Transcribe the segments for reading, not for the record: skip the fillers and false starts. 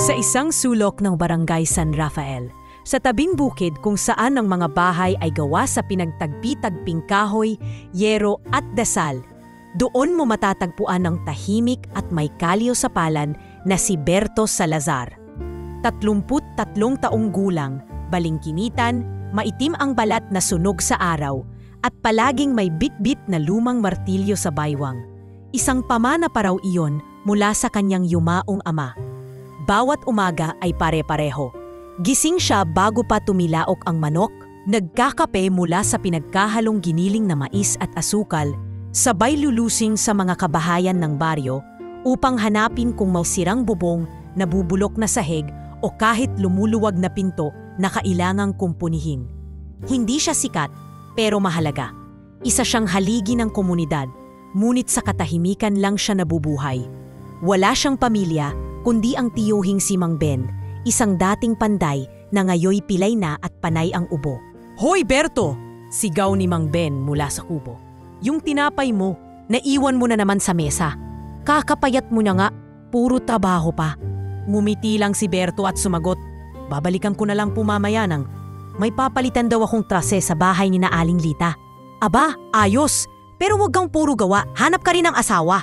Sa isang sulok ng Barangay San Rafael, sa tabing bukid kung saan ang mga bahay ay gawa sa pinagtagpi-tagping kahoy, yero at dasal, doon mo matatagpuan ang tahimik at may kalyo sa palan na si Berto Salazar. 33 taong gulang, balingkinitan, maitim ang balat na sunog sa araw, at palaging may bit-bit na lumang martilyo sa baywang. Isang pamana pa raw iyon mula sa kanyang yumaong ama. Bawat umaga ay pare-pareho. Gising siya bago pa tumilaok ang manok, nagkakape mula sa pinagkahalong giniling na mais at asukal, sabay lulusing sa mga kabahayan ng baryo upang hanapin kung may sirang bubong, nabubulok na sahig o kahit lumuluwag na pinto na kailangang kumpunihin. Hindi siya sikat pero mahalaga. Isa siyang haligi ng komunidad, ngunit sa katahimikan lang siya nabubuhay. Wala siyang pamilya kundi ang tiyuhing si Mang Ben, isang dating panday na ngayoy pilay na at panay ang ubo. "Hoy Berto!" sigaw ni Mang Ben mula sa kubo. "Yung tinapay mo, naiwan mo na naman sa mesa. Kakapayat mo na nga, puro trabaho pa." Ngumiti lang si Berto at sumagot, "Babalikan ko na lang po mamaya nang may papalitan daw akong trase sa bahay ni na Aling Lita." "Aba, ayos! Pero wag kang puro gawa, hanap ka rin ng asawa."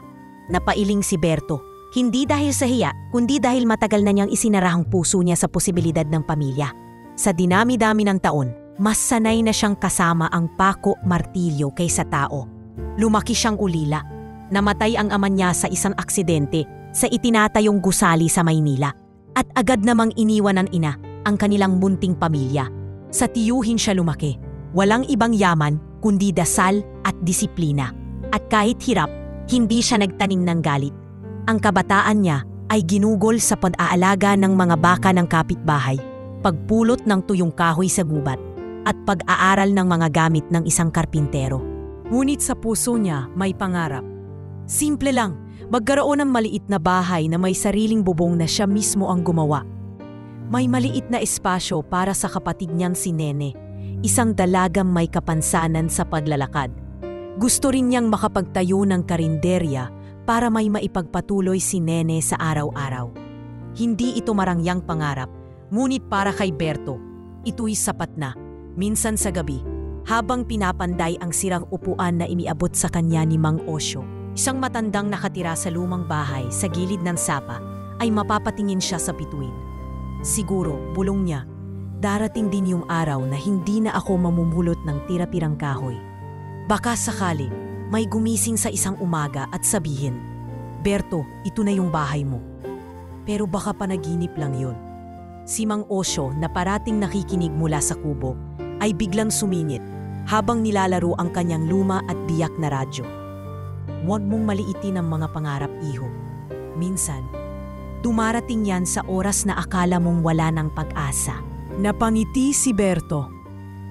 Napailing si Berto. Hindi dahil sa hiya, kundi dahil matagal na niyang isinarahang puso niya sa posibilidad ng pamilya. Sa dinami-dami ng taon, mas sanay na siyang kasama ang pako martilyo kaysa tao. Lumaki siyang ulila. Namatay ang ama niya sa isang aksidente sa itinatayong gusali sa Maynila. At agad namang iniwan ng ina ang kanilang munting pamilya. Sa tiyuhin siya lumaki. Walang ibang yaman kundi dasal at disiplina. At kahit hirap, hindi siya nagtanim ng galit. Ang kabataan niya ay ginugol sa pag-aalaga ng mga baka ng kapitbahay, pagpulot ng tuyong kahoy sa gubat, at pag-aaral ng mga gamit ng isang karpintero. Ngunit sa puso niya may pangarap. Simple lang, magkaroon ng maliit na bahay na may sariling bubong na siya mismo ang gumawa. May maliit na espasyo para sa kapatid niyang si Nene, isang dalagang may kapansanan sa paglalakad. Gusto rin niyang makapagtayo ng karinderya para may maipagpatuloy si Nene sa araw-araw. Hindi ito marangyang pangarap, ngunit para kay Berto, ito'y sapat na. Minsan sa gabi, habang pinapanday ang sirang upuan na iniabot sa kanya ni Mang Osyo, isang matandang nakatira sa lumang bahay sa gilid ng sapa, ay mapapatingin siya sa bituin. "Siguro, bulong niya, darating din yung araw na hindi na ako mamumulot ng tira-tirang kahoy. Baka sakali, may gumising sa isang umaga at sabihin, 'Berto, ito na yung bahay mo.' Pero baka panaginip lang yun." Si Mang Osyo na parating nakikinig mula sa kubo ay biglang sumingit habang nilalaro ang kanyang luma at biyak na radyo. "Huwag mong maliitin ang mga pangarap, iho. Minsan, dumarating yan sa oras na akala mong wala ng pag-asa." Napangiti si Berto.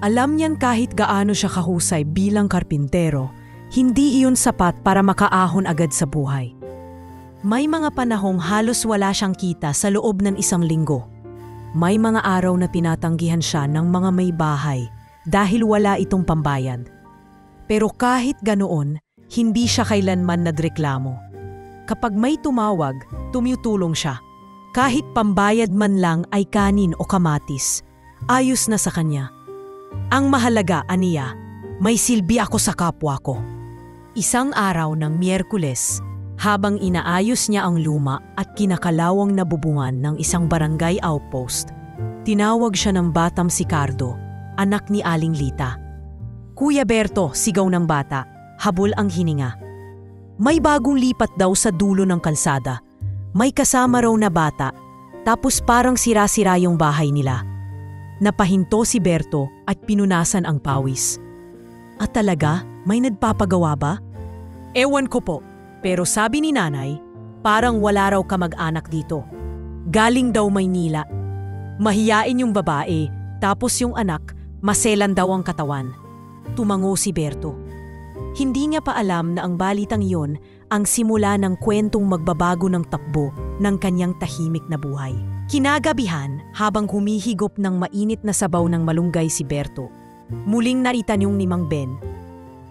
Alam niyan kahit gaano siya kahusay bilang karpintero, hindi iyon sapat para makaahon agad sa buhay. May mga panahong halos wala siyang kita sa loob ng isang linggo. May mga araw na pinatanggihan siya ng mga may bahay dahil wala itong pambayad. Pero kahit ganoon, hindi siya kailanman nagreklamo. Kapag may tumawag, tumutulong siya. Kahit pambayad man lang ay kanin o kamatis, ayos na sa kanya. Ang mahalaga, aniya, may silbi ako sa kapwa ko. Isang araw ng Miyerkules, habang inaayos niya ang luma at kinakalawang na bubungan ng isang barangay outpost, tinawag siya ng batang si Cardo, anak ni Aling Lita. "Kuya Berto," sigaw ng bata, habol ang hininga. May bagong lipat daw sa dulo ng kalsada. May kasama raw na bata, tapos parang sira-sira yung bahay nila. Napahinto si Berto at pinunasan ang pawis. "At talaga? May nagpapagawa ba?" "Ewan ko po, pero sabi ni nanay, parang wala raw kamag-anak dito. Galing daw Maynila. Mahiyain yung babae, tapos yung anak, maselan daw ang katawan." Tumango si Berto. Hindi niya pa alam na ang balitang iyon ang simula ng kwentong magbabago ng takbo ng kanyang tahimik na buhay. Kinagabihan, habang humihigop ng mainit na sabaw ng malunggay si Berto, muling naitanong ni Mang Ben,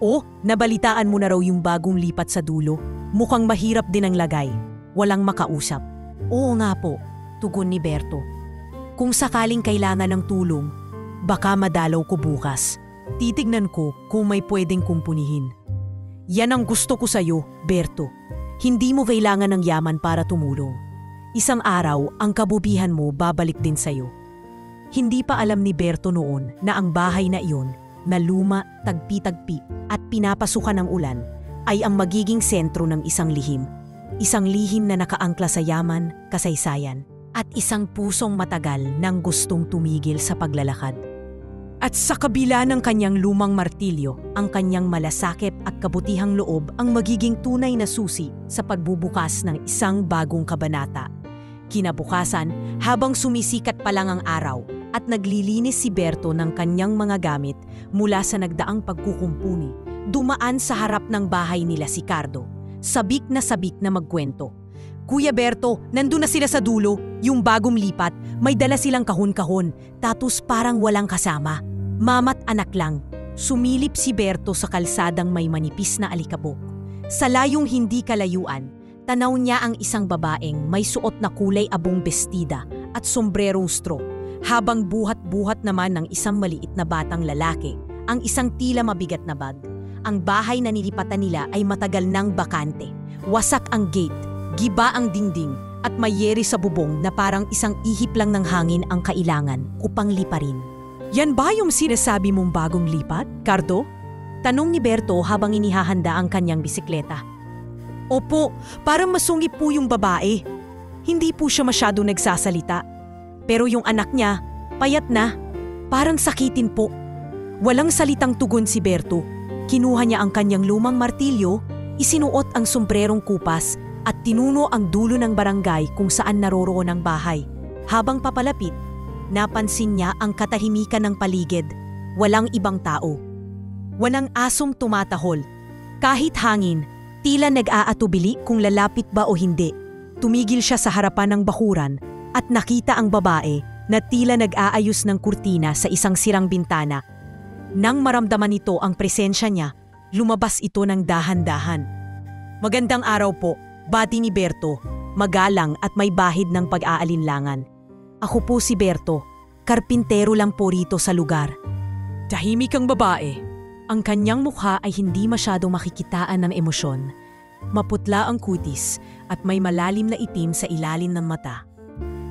"Oh, nabalitaan mo na raw yung bagong lipat sa dulo? Mukhang mahirap din ang lagay. Walang makausap." "Oo nga po. tugon ni Berto. Kung sakaling kailangan ng tulong, baka madalaw ko bukas. Titignan ko kung may pwedeng kumpunihin. Yan ang gusto ko sa'yo, Berto. Hindi mo kailangan ng yaman para tumulong. Isang araw, ang kabubihan mo babalik din sa'yo. Hindi pa alam ni Berto noon na ang bahay na iyon, na luma, tagpi-tagpi at pinapasukan ng ulan, ay ang magiging sentro ng isang lihim. Isang lihim na nakaangkla sa yaman, kasaysayan, at isang pusong matagal nang gustong tumigil sa paglalakad. At sa kabila ng kanyang lumang martilyo, ang kanyang malasakit at kabutihang loob ang magiging tunay na susi sa pagbubukas ng isang bagong kabanata. Kinabukasan, habang sumisikat pa lang ang araw at naglilinis si Berto ng kanyang mga gamit mula sa nagdaang pagkukumpuni, dumaan sa harap ng bahay nila si Cardo. Sabik na magkwento. Kuya Berto, nandun na sila sa dulo, yung bagong lipat, may dala silang kahon-kahon, tapos parang walang kasama. Mama't anak lang. Sumilip si Berto sa kalsadang may manipis na alikabok. Sa layong hindi kalayuan, tanaw niya ang isang babaeng may suot na kulay abong bestida at sombrerong straw, habang buhat-buhat naman ng isang maliit na batang lalaki, ang isang tila mabigat na bag. Ang bahay na nilipatan nila ay matagal nang bakante. Wasak ang gate, giba ang dingding, at may yeri sa bubong na parang isang ihip lang ng hangin ang kailangan upang liparin. Yan ba yung sinasabi mong bagong lipat, Cardo? Tanong ni Berto habang inihahanda ang kanyang bisikleta. Opo, parang masungit po yung babae. Hindi po siya masyado nagsasalita. Pero yung anak niya, payat na. Parang sakitin po. Walang salitang tugon si Berto. Kinuha niya ang kanyang lumang martilyo, isinuot ang sombrerong kupas at tinuno ang dulo ng barangay kung saan naroroon ang bahay. Habang papalapit, napansin niya ang katahimikan ng paligid. Walang ibang tao. Walang asong tumatahol. Kahit hangin, tila nag-aatubili kung lalapit ba o hindi. Tumigil siya sa harapan ng bakuran at nakita ang babae na tila nag-aayos ng kurtina sa isang sirang bintana. Nang maramdaman nito ang presensya niya, lumabas ito ng dahan-dahan. Magandang araw po, bati ni Berto, magalang at may bahid ng pag-aalinlangan. Ako po si Berto, karpintero lang po rito sa lugar. Tahimik ang babae. Ang kanyang mukha ay hindi masyado makikitaan ng emosyon. Maputla ang kutis at may malalim na itim sa ilalim ng mata.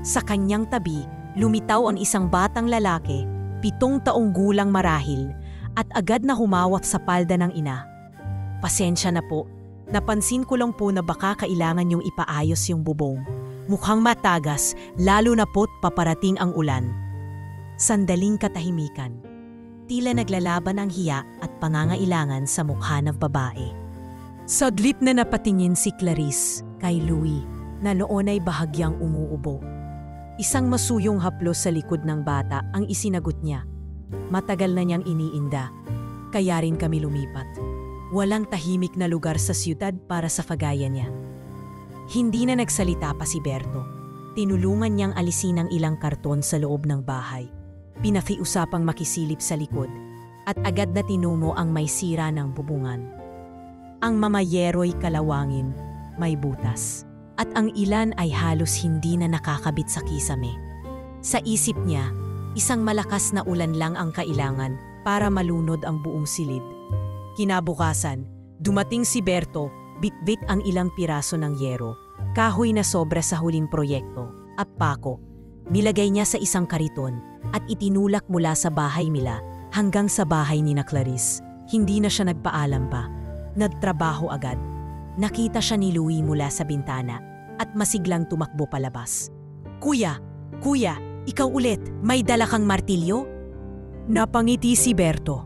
Sa kanyang tabi, lumitaw ang isang batang lalaki, 7 taong gulang marahil, at agad na humawak sa palda ng ina. Pasensya na po, napansin ko lang po na baka kailangan yung ipaayos yung bubong. Mukhang matagas, lalo na po't paparating ang ulan. Sandaling katahimikan. Tila naglalaban ang hiya at pangangailangan sa mukha ng babae. Saglit na napatingin si Clarice kay Louie na noon ay bahagyang umuubo. Isang masuyong haplos sa likod ng bata ang isinagot niya. Matagal na niyang iniinda, kaya rin kami lumipat. Walang tahimik na lugar sa siyudad para sa kagaya niya. Hindi na nagsalita pa si Berto. Tinulungan niyang alisin ang ilang karton sa loob ng bahay. Pinakiusapang makisilip sa likod at agad na tinuno ang may sira ng bubungan. Ang mamayero'y kalawangin, may butas. At ang ilan ay halos hindi na nakakabit sa kisame. Sa isip niya, isang malakas na ulan lang ang kailangan para malunod ang buong silid. Kinabukasan, dumating si Berto, bitbit ang ilang piraso ng yero, kahoy na sobra sa huling proyekto, at pako. Nilagay niya sa isang kariton at itinulak mula sa bahay nila hanggang sa bahay ni na Clarice. Hindi na siya nagpaalam pa. Nagtrabaho agad. Nakita siya ni Louie mula sa bintana at masiglang tumakbo palabas. Kuya, ikaw ulit, may dala kang martilyo? Napangiti si Berto.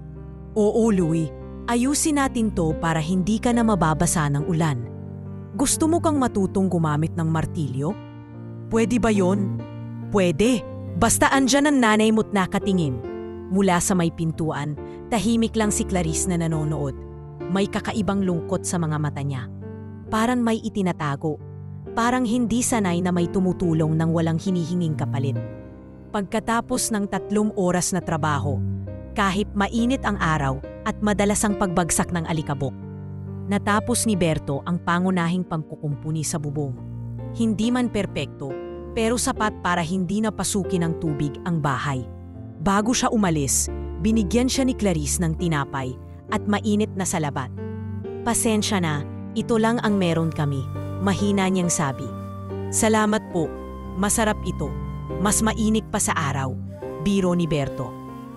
Oo, Louie, ayusin natin to para hindi ka na mababasa ng ulan. Gusto mo kang matutong gumamit ng martilyo? Pwede ba yon? Pwede, basta andyan ang nanay mo't nakatingin. Mula sa may pintuan, tahimik lang si Clarice na nanonood. May kakaibang lungkot sa mga mata niya. Parang may itinatago. Parang hindi sanay na may tumutulong nang walang hinihinging kapalit. Pagkatapos ng 3 oras na trabaho, kahit mainit ang araw at madalas ang pagbagsak ng alikabok, natapos ni Berto ang pangunahing pagkukumpuni sa bubong. Hindi man perpekto, pero sapat para hindi na pasukin ng tubig ang bahay. Bago siya umalis, binigyan siya ni Clarice ng tinapay at mainit na salabat. "Pasensya na, ito lang ang meron kami," mahina niyang sabi. "Salamat po, masarap ito. Mas mainit pa sa araw," biro ni Berto.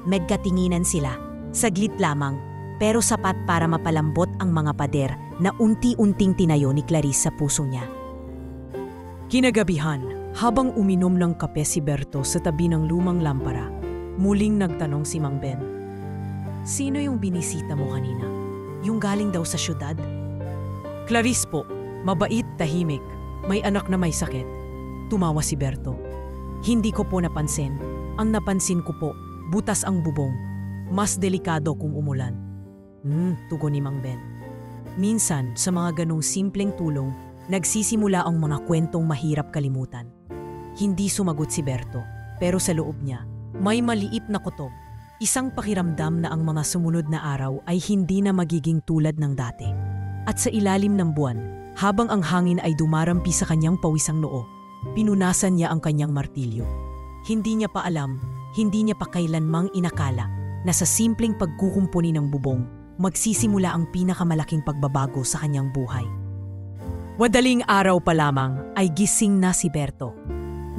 Nagkatinginan sila, saglit lamang, pero sapat para mapalambot ang mga pader na unti-unting tinayo ni Clarice sa puso niya. Kinagabihan, habang uminom ng kape si Berto sa tabi ng lumang lampara, muling nagtanong si Mang Ben. "Sino yung binisita mo kanina? Yung galing daw sa syudad?" "Clarice po, mabait, tahimik, may anak na may sakit," tumawa si Berto. "Hindi ko po napansin. Ang napansin ko po, butas ang bubong. Mas delikado kung umulan." Tugon ni Mang Ben. Minsan, sa mga ganong simpleng tulong, nagsisimula ang mga kwentong mahirap kalimutan. Hindi sumagot si Berto, pero sa loob niya, may maliit na kutob. Isang pakiramdam na ang mga sumunod na araw ay hindi na magiging tulad ng dati. At sa ilalim ng buwan, habang ang hangin ay dumarampi sa kanyang pawisang noo, pinunasan niya ang kanyang martilyo. Hindi niya pa alam, hindi niya pa kailanmang inakala na sa simpleng pagkukumpuni ng bubong, magsisimula ang pinakamalaking pagbabago sa kanyang buhay. Madaling araw pa lamang ay gising na si Berto.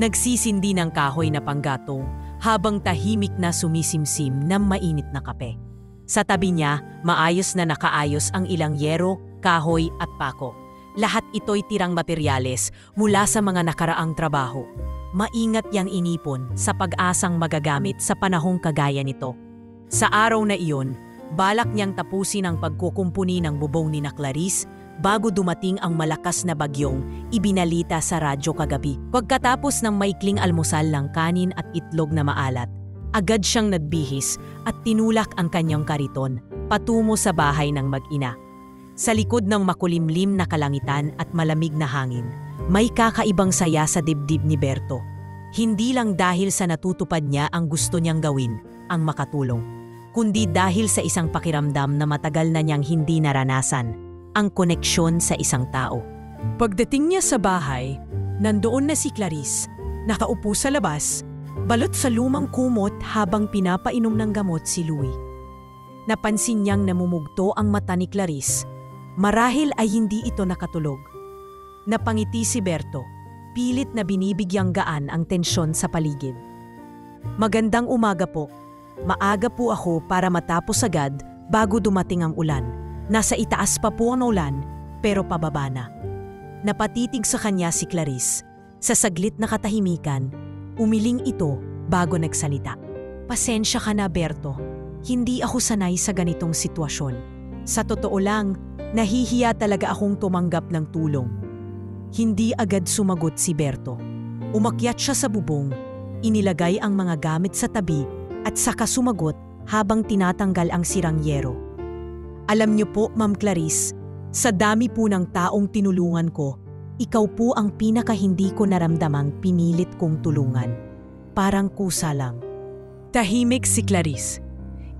Nagsisindi ng kahoy na panggatong habang tahimik na sumisimsim ng mainit na kape. Sa tabi niya, maayos na nakaayos ang ilang yero, kahoy at pako. Lahat ito'y tirang materyales mula sa mga nakaraang trabaho. Maingat yang inipon sa pag-asang magagamit sa panahong kagaya nito. Sa araw na iyon, balak niyang tapusin ang pagkukumpuni ng bubong ni Clarice bago dumating ang malakas na bagyong ibinalita sa radyo kagabi. Pagkatapos ng maikling almusal ng kanin at itlog na maalat, agad siyang nagbihis at tinulak ang kanyang kariton patungo sa bahay ng mag-ina. Sa likod ng makulimlim na kalangitan at malamig na hangin, may kakaibang saya sa dibdib ni Berto. Hindi lang dahil sa natutupad niya ang gusto niyang gawin, ang makatulong, kundi dahil sa isang pakiramdam na matagal na niyang hindi naranasan, ang koneksyon sa isang tao. Pagdating niya sa bahay, nandoon na si Clarice, nakaupo sa labas, balot sa lumang kumot habang pinapainom ng gamot si Louie. Napansin niyang namumugto ang mata ni Clarice. Marahil ay hindi ito nakatulog. Napangiti si Berto, pilit na binibigyang gaan ang tensyon sa paligid. "Magandang umaga po. Maaga po ako para matapos agad bago dumating ang ulan. Nasa itaas pa po ang ulan, pero pababa na." Napatitig sa kanya si Clarice. Sa saglit na katahimikan, umiling ito bago nagsalita. "Pasensya ka na, Berto. Hindi ako sanay sa ganitong sitwasyon. Sa totoo lang, nahihiya talaga akong tumanggap ng tulong." Hindi agad sumagot si Berto. Umakyat siya sa bubong, inilagay ang mga gamit sa tabi at saka sumagot habang tinatanggal ang sirang yero. "Alam niyo po, Ma'am Clarice, sa dami po ng taong tinulungan ko, ikaw po ang pinaka hindi ko naramdamang pinilit kong tulungan. Parang kusa lang." Tahimik si Clarice.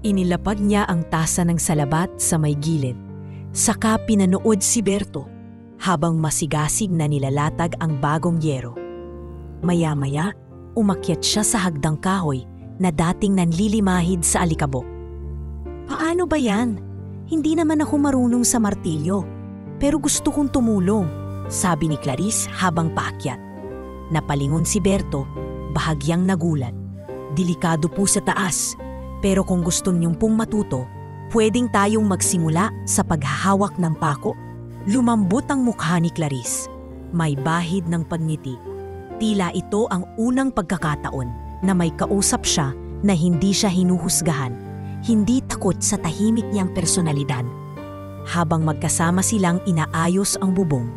Inilapag niya ang tasa ng salabat sa may gilid. Saka pinanood si Berto habang masigasig na nilalatag ang bagong yero. Maya-maya, umakyat siya sa hagdang kahoy na dating nanlilimahid sa alikabok. "Paano ba yan? Hindi naman ako marunong sa martilyo, pero gusto kong tumulong," sabi ni Clarice habang paakyat. Napalingon si Berto, bahagyang nagulat. "Delikado po sa taas, pero kung gusto niyong pong matuto, pwedeng tayong magsimula sa paghahawak ng pako." Lumambot ang mukha ni Clarice. May bahid ng pagngiti. Tila ito ang unang pagkakataon na may kausap siya na hindi siya hinuhusgahan, hindi takot sa tahimik niyang personalidad. Habang magkasama silang inaayos ang bubong,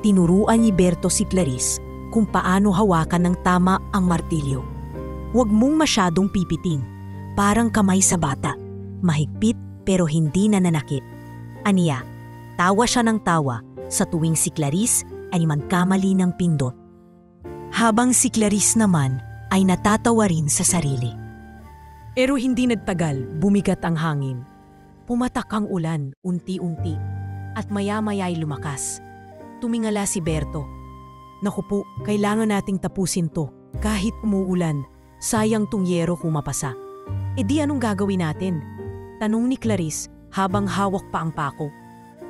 tinuruan ni Berto si Clarice kung paano hawakan ng tama ang martilyo. "Huwag mong masyadong pipitin, parang kamay sa bata. Mahigpit pero hindi nananakit." Aniya, tawa siya ng tawa sa tuwing si Clarice ay magkamali ng pindot. Habang si Clarice naman ay natatawa rin sa sarili. Pero hindi nagtagal, bumigat ang hangin. Pumatak ang ulan unti-unti at maya-maya ay lumakas. Tumingala si Berto. Naku po, kailangan nating tapusin to. Kahit umuulan, sayang tong yero kung mapasa. E di anong gagawin natin? Tanong ni Clarice habang hawak pa ang pako.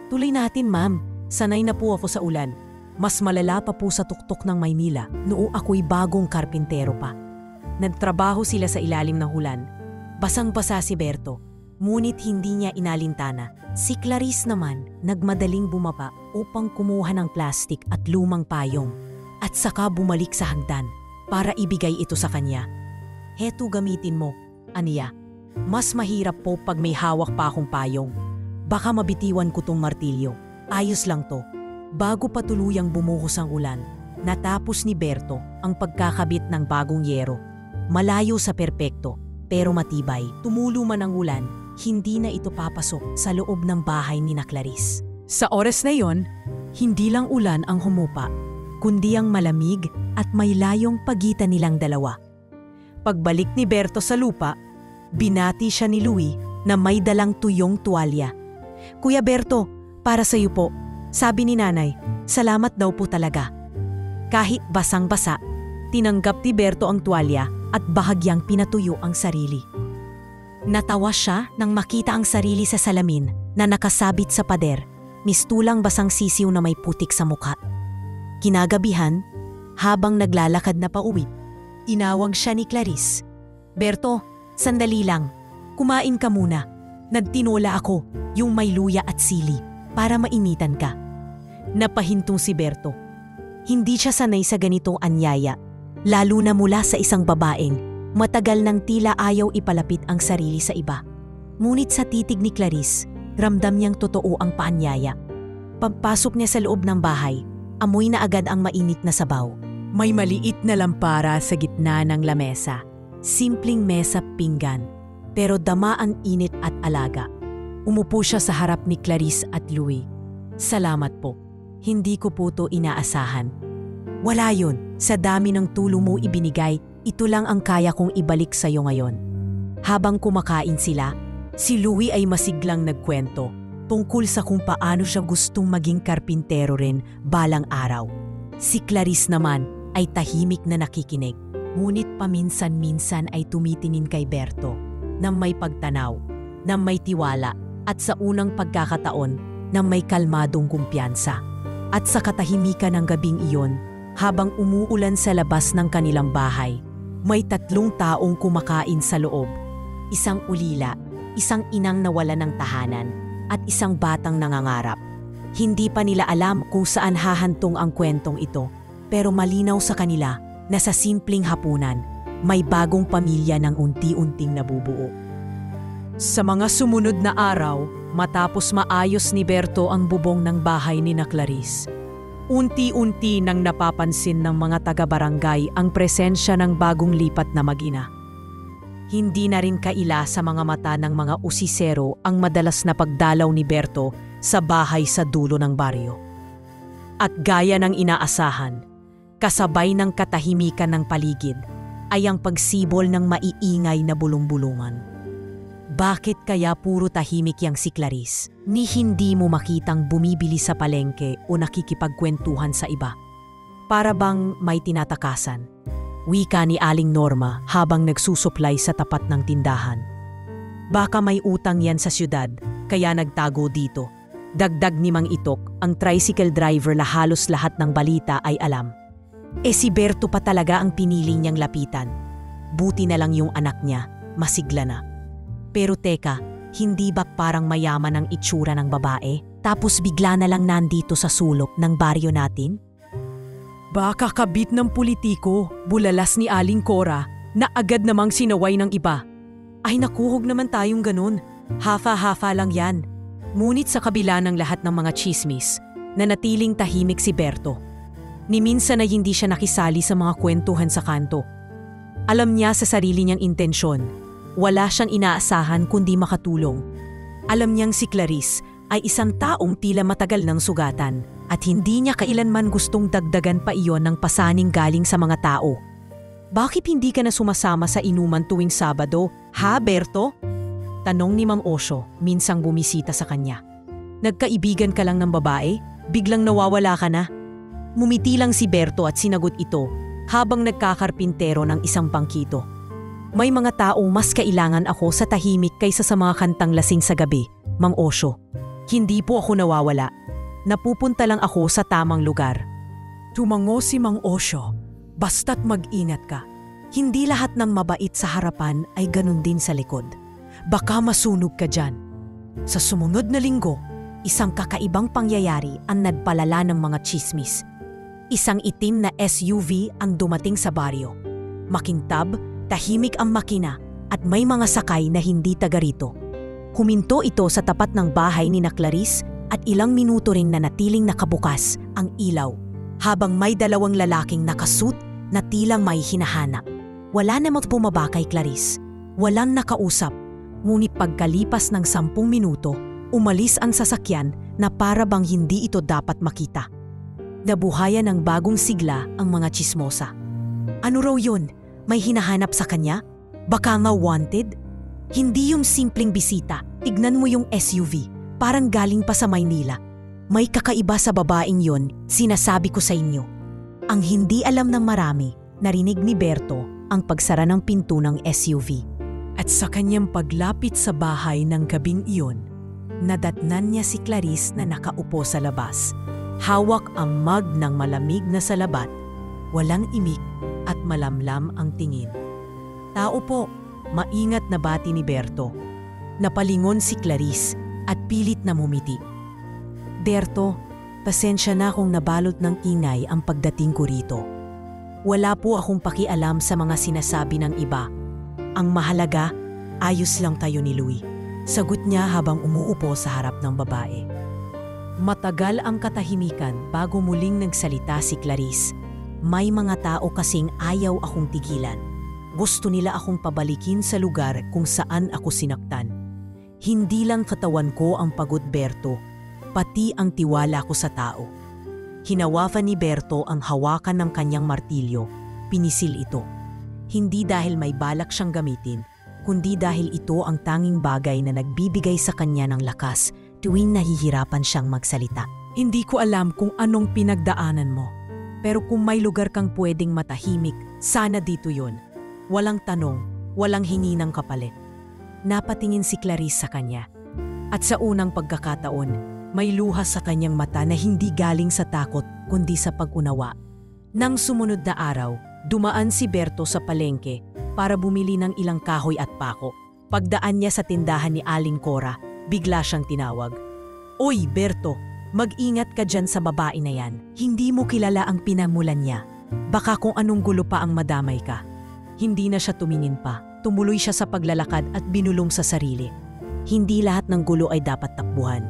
Tuloy natin ma'am, sanay na po ako sa ulan. Mas malala pa po sa tuktok ng Maynila noong ako'y bagong karpintero pa. Nagtrabaho sila sa ilalim ng ulan. Basang-basa si Berto, ngunit hindi niya inalintana. Si Clarice naman nagmadaling bumaba upang kumuha ng plastik at lumang payong at saka bumalik sa hagdan para ibigay ito sa kanya. Heto gamitin mo, aniya. Mas mahirap po pag may hawak pa akong payong. Baka mabitiwan ko tong martilyo. Ayos lang to. Bago pa tuluyang bumuhos ang ulan, natapos ni Berto ang pagkakabit ng bagong yero. Malayo sa perpekto, pero matibay. Tumulo man ang ulan, hindi na ito papasok sa loob ng bahay ni na Clarice. Sa oras na yon, hindi lang ulan ang humupa, kundi ang malamig at may layong pagitan nilang dalawa. Pagbalik ni Berto sa lupa, binati siya ni Louie na may dalang tuyong tuwalya. Kuya Berto, para sa iyo po. Sabi ni nanay, salamat daw po talaga. Kahit basang-basa, tinanggap ni Berto ang tuwalya at bahagyang pinatuyo ang sarili. Natawa siya nang makita ang sarili sa salamin na nakasabit sa pader, mistulang basang sisiw na may putik sa mukha. Kinagabihan, habang naglalakad na pauwi, tinawag siya ni Clarice. Berto, sandali lang. Kumain ka muna. Nagtinola ako, yung may luya at sili, para mainitan ka. Napahintong si Berto. Hindi siya sanay sa ganitong anyaya, lalo na mula sa isang babaeng matagal nang tila ayaw ipalapit ang sarili sa iba. Ngunit sa titig ni Clarice, ramdam niyang totoo ang paanyaya. Pagpasok niya sa loob ng bahay, amoy na agad ang mainit na sabaw. May maliit na lampara sa gitna ng lamesa. Simpleng mesa pinggan, pero dama ang init at alaga. Umupo siya sa harap ni Clarice at Louie. Salamat po. Hindi ko po to inaasahan. Wala yun. Sa dami ng tulong mo ibinigay, ito lang ang kaya kong ibalik sa iyo ngayon. Habang kumakain sila, si Louie ay masiglang nagkwento tungkol sa kung paano siya gustong maging karpintero rin balang araw. Si Clarice naman ay tahimik na nakikinig, ngunit paminsan-minsan ay tumitingin kay Berto na may pagtanaw, na may tiwala at sa unang pagkakataon na may kalmadong kumpiyansa. At sa katahimikan ng gabing iyon, habang umuulan sa labas ng kanilang bahay, may 3 taong kumakain sa loob. Isang ulila, isang inang nawala ng tahanan, at isang batang nangangarap. Hindi pa nila alam kung saan hahantong ang kwentong ito, pero malinaw sa kanila na sa simpleng hapunan, may bagong pamilya ng unti-unting nabubuo. Sa mga sumunod na araw, matapos maayos ni Berto ang bubong ng bahay ni na Clarice, unti-unti nang napapansin ng mga taga-barangay ang presensya ng bagong lipat na mag-ina. Hindi na rin kaila sa mga mata ng mga usisero ang madalas na pagdalaw ni Berto sa bahay sa dulo ng baryo. At gaya ng inaasahan, kasabay ng katahimikan ng paligid ay ang pagsibol ng maiingay na bulong-bulungan. Bakit kaya puro tahimik yang si Clarice? Ni hindi mo makitang bumibili sa palengke o nakikipagkwentuhan sa iba? Para bang may tinatakasan? Wika ni Aling Norma habang nagsusuplay sa tapat ng tindahan. Baka may utang yan sa syudad, kaya nagtago dito. Dagdag ni Mang Itok, ang tricycle driver na halos lahat ng balita ay alam. Si Berto pa talaga ang pinili niyang lapitan. Buti na lang yung anak niya, masigla na. Pero teka, hindi ba parang mayaman ang itsura ng babae, tapos bigla na lang nandito sa sulok ng baryo natin? Baka kabit ng politiko, bulalas ni Aling Cora, na agad namang sinaway ng iba. Ay nakuhog naman tayong ganun, hafa-hafa lang yan. Ngunit sa kabila ng lahat ng mga chismis, nanatiling tahimik si Berto. Ni minsan na hindi siya nakisali sa mga kwentuhan sa kanto. Alam niya sa sarili niyang intensyon. Wala siyang inaasahan kundi makatulong. Alam niyang si Clarice ay isang taong tila matagal ng sugatan at hindi niya kailanman gustong dagdagan pa iyon ng pasaning galing sa mga tao. Bakit hindi ka na sumasama sa inuman tuwing Sabado, ha Berto? Tanong ni Mang Osyo, minsang bumisita sa kanya. Nagkaibigan ka lang ng babae? Biglang nawawala ka na? Mumiti lang si Berto at sinagot ito habang nagkakarpintero ng isang bangkito. May mga taong mas kailangan ako sa tahimik kaysa sa mga kantang lasing sa gabi, Mang Osyo. Hindi po ako nawawala. Napupunta lang ako sa tamang lugar. Tumango si Mang Osyo. Basta't mag-ingat ka. Hindi lahat ng mabait sa harapan ay ganun din sa likod. Baka masunog ka dyan. Sa sumunod na linggo, isang kakaibang pangyayari ang nagpalala ng mga tsismis. Isang itim na SUV ang dumating sa baryo. Makintab, tahimik ang makina at may mga sakay na hindi taga rito. Huminto ito sa tapat ng bahay ni na Clarice at ilang minuto ring nanatiling nakabukas ang ilaw habang may dalawang lalaking nakasuit na tilang may hinahanap. Wala namang bumaba kay Clarice. Walang nakausap. Ngunit pagkalipas ng 10 minuto, umalis ang sasakyan na para bang hindi ito dapat makita. Nabuhayan ng bagong sigla ang mga tsismosa. Ano raw yun? May hinahanap sa kanya? Baka nga wanted? Hindi yung simpleng bisita. Tignan mo yung SUV. Parang galing pa sa Maynila. May kakaiba sa babaeng yon, sinasabi ko sa inyo. Ang hindi alam ng marami, narinig ni Berto ang pagsara ng pinto ng SUV. At sa kanyang paglapit sa bahay ng gabing iyon, nadatnan niya si Clarice na nakaupo sa labas. Hawak ang mug ng malamig na salabat, walang imik at malamlam ang tingin. Tao po, maingat na bati ni Berto. Napalingon si Clarice at pilit na mumiti. Berto, pasensya na kung nabalot ng ingay ang pagdating ko rito. Wala po akong pakialam sa mga sinasabi ng iba. Ang mahalaga, ayos lang tayo ni Louie. Sagot niya habang umuupo sa harap ng babae. Matagal ang katahimikan bago muling nagsalita si Clarice. May mga tao kasing ayaw akong tigilan. Gusto nila akong pabalikin sa lugar kung saan ako sinaktan. Hindi lang katawan ko ang pagod, Berto, pati ang tiwala ko sa tao. Hinawakan ni Berto ang hawakan ng kanyang martilyo. Pinisil ito. Hindi dahil may balak siyang gamitin, kundi dahil ito ang tanging bagay na nagbibigay sa kanya ng lakas tuwing nahihirapan siyang magsalita. Hindi ko alam kung anong pinagdaanan mo, pero kung may lugar kang pwedeng matahimik, sana dito yon. Walang tanong, walang hingi ng kapalit. Napatingin si Clarice sa kanya. At sa unang pagkakataon, may luha sa kanyang mata na hindi galing sa takot kundi sa pag-unawa. Nang sumunod na araw, dumaan si Berto sa palengke para bumili ng ilang kahoy at pako. Pagdaan niya sa tindahan ni Aling Cora, bigla siyang tinawag. Oy, Berto, mag-ingat ka dyan sa babae na yan. Hindi mo kilala ang pinamulan niya. Baka kung anong gulo pa ang madamay ka. Hindi na siya tumingin pa. Tumuloy siya sa paglalakad at binulong sa sarili. Hindi lahat ng gulo ay dapat takbuhan.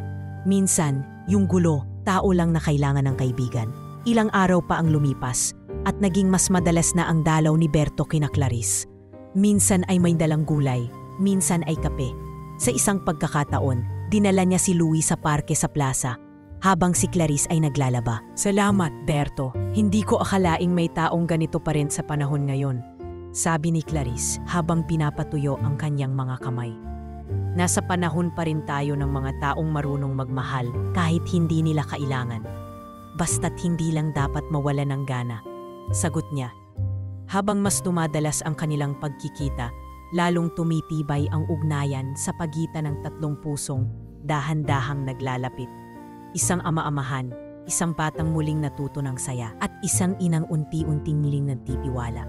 Minsan, yung gulo, tao lang na kailangan ng kaibigan. Ilang araw pa ang lumipas at naging mas madalas na ang dalaw ni Berto kina Clarice. Minsan ay may dalang gulay, minsan ay kape. Sa isang pagkakataon, dinala niya si Louie sa parke sa plaza habang si Clarice ay naglalaba. Salamat, Berto. Hindi ko akalaing may taong ganito pa rin sa panahon ngayon, sabi ni Clarice habang pinapatuyo ang kanyang mga kamay. Nasa panahon pa rin tayo ng mga taong marunong magmahal kahit hindi nila kailangan. Basta't hindi lang dapat mawala ng gana, sagot niya. Habang mas dumadalas ang kanilang pagkikita, lalong tumitibay ang ugnayan sa pagitan ng tatlong pusong dahan-dahang naglalapit. Isang ama-amahan, isang batang muling natuto ng saya, at isang inang unti-unting muling nagtitiwala.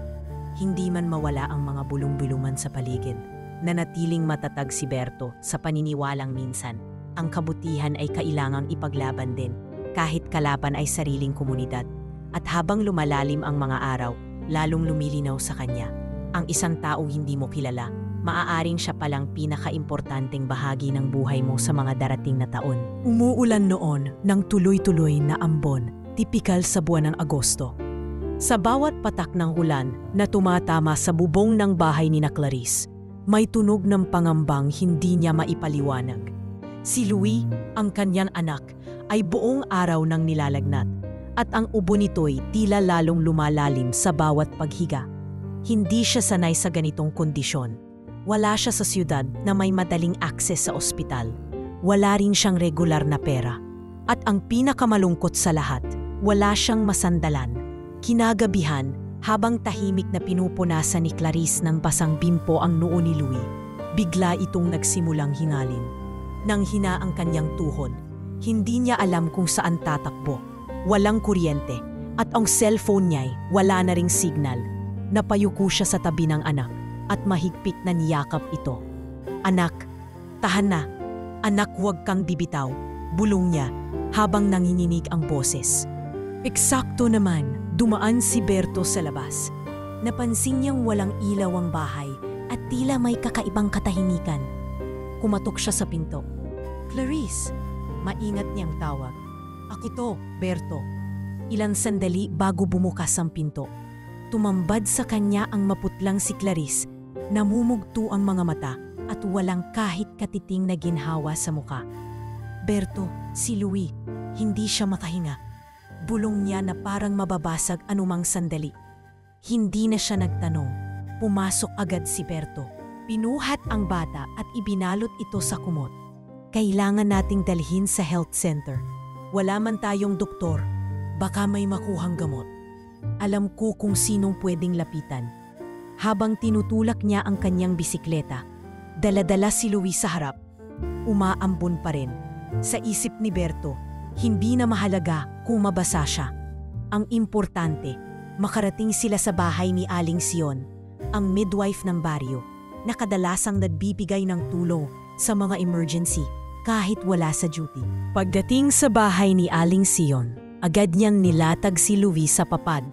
Hindi man mawala ang mga bulong-buluman sa paligid. Nanatiling matatag si Berto sa paniniwalang minsan, ang kabutihan ay kailangang ipaglaban din, kahit kalaban ay sariling komunidad. At habang lumalalim ang mga araw, lalong lumilinaw sa kanya. Ang isang taong hindi mo kilala, maaaring siya palang pinaka-importanteng bahagi ng buhay mo sa mga darating na taon. Umuulan noon ng tuloy-tuloy na ambon, tipikal sa buwan ng Agosto. Sa bawat patak ng ulan na tumatama sa bubong ng bahay ni na Clarice, may tunog ng pangambang hindi niya maipaliwanag. Si Louie, ang kanyang anak, ay buong araw nang nilalagnat at ang ubo nito'y tila lalong lumalalim sa bawat paghiga. Hindi siya sanay sa ganitong kondisyon. Wala siya sa siyudad na may madaling akses sa ospital. Wala rin siyang regular na pera. At ang pinakamalungkot sa lahat, Wala siyang masandalan. Kinagabihan, habang tahimik na pinupunasan ni Clarice ng basang bimpo ang noo ni Louie, bigla itong nagsimulang hingalin. Nang hina ang kanyang tuhod, hindi niya alam kung saan tatakbo. Walang kuryente at ang cellphone niya'y wala na ring signal. Napayuko siya sa tabi ng anak at mahigpit na niyakap ito. "Anak, tahan na. Anak, huwag kang bibitaw," bulong niya habang nanginginig ang boses. Eksakto naman, dumaan si Berto sa labas. Napansin niyang walang ilaw ang bahay at tila may kakaibang katahimikan. Kumatok siya sa pinto. "Clarice," maingat niyang tawag. "Ako to, Berto." Ilang sandali bago bumukas ang pinto. Tumambad sa kanya ang maputlang si Clarice, namumugto ang mga mata at walang kahit katiting na ginhawa sa muka. "Berto, si Louie." Hindi siya makahinga. Bulong niya na parang mababasag anumang sandali. Hindi na siya nagtanong. Pumasok agad si Berto. Pinuhat ang bata at ibinalot ito sa kumot. "Kailangan nating dalhin sa health center. Wala man tayong doktor. Baka may makuhang gamot. Alam ko kung sinong pwedeng lapitan." Habang tinutulak niya ang kanyang bisikleta, dala-dala si Louie sa harap. Umaambon pa rin. Sa isip ni Berto, hindi na mahalaga kung mabasa siya. Ang importante, makarating sila sa bahay ni Aling Sion, ang midwife ng baryo, na kadalasang nagbibigay ng tulong sa mga emergency kahit wala sa duty. Pagdating sa bahay ni Aling Sion, agad niyang nilatag si Louie sa papag.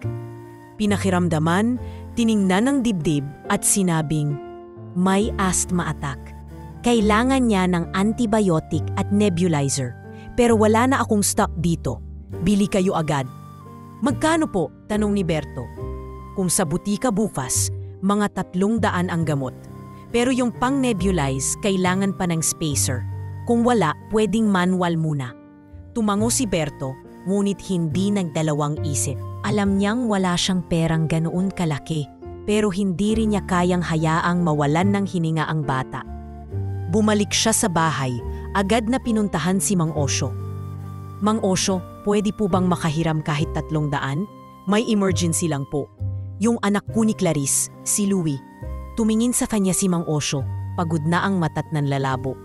Pinakiramdaman, tiningnan ng dibdib at sinabing, "May asthma attack. Kailangan niya ng antibiotic at nebulizer. Pero wala na akong stock dito. Bili kayo agad." "Magkano po?" tanong ni Berto. "Kung sa butika bukas, mga 300 ang gamot. Pero yung pang-nebulize, kailangan pa ng spacer. Kung wala, pwedeng manual muna." Tumango si Berto, ngunit hindi nagdalawang isip. Alam niyang wala siyang perang ganoon kalaki, pero hindi rin niya kayang hayaang mawalan ng hininga ang bata. Bumalik siya sa bahay, agad na pinuntahan si Mang Osyo. "Mang Osyo, pwede po bang makahiram kahit 300? May emergency lang po." Yung anak ko ni Clarice, si Louie. Tumingin sa kanya si Mang Osyo, pagod na ang mata't nanlalabo.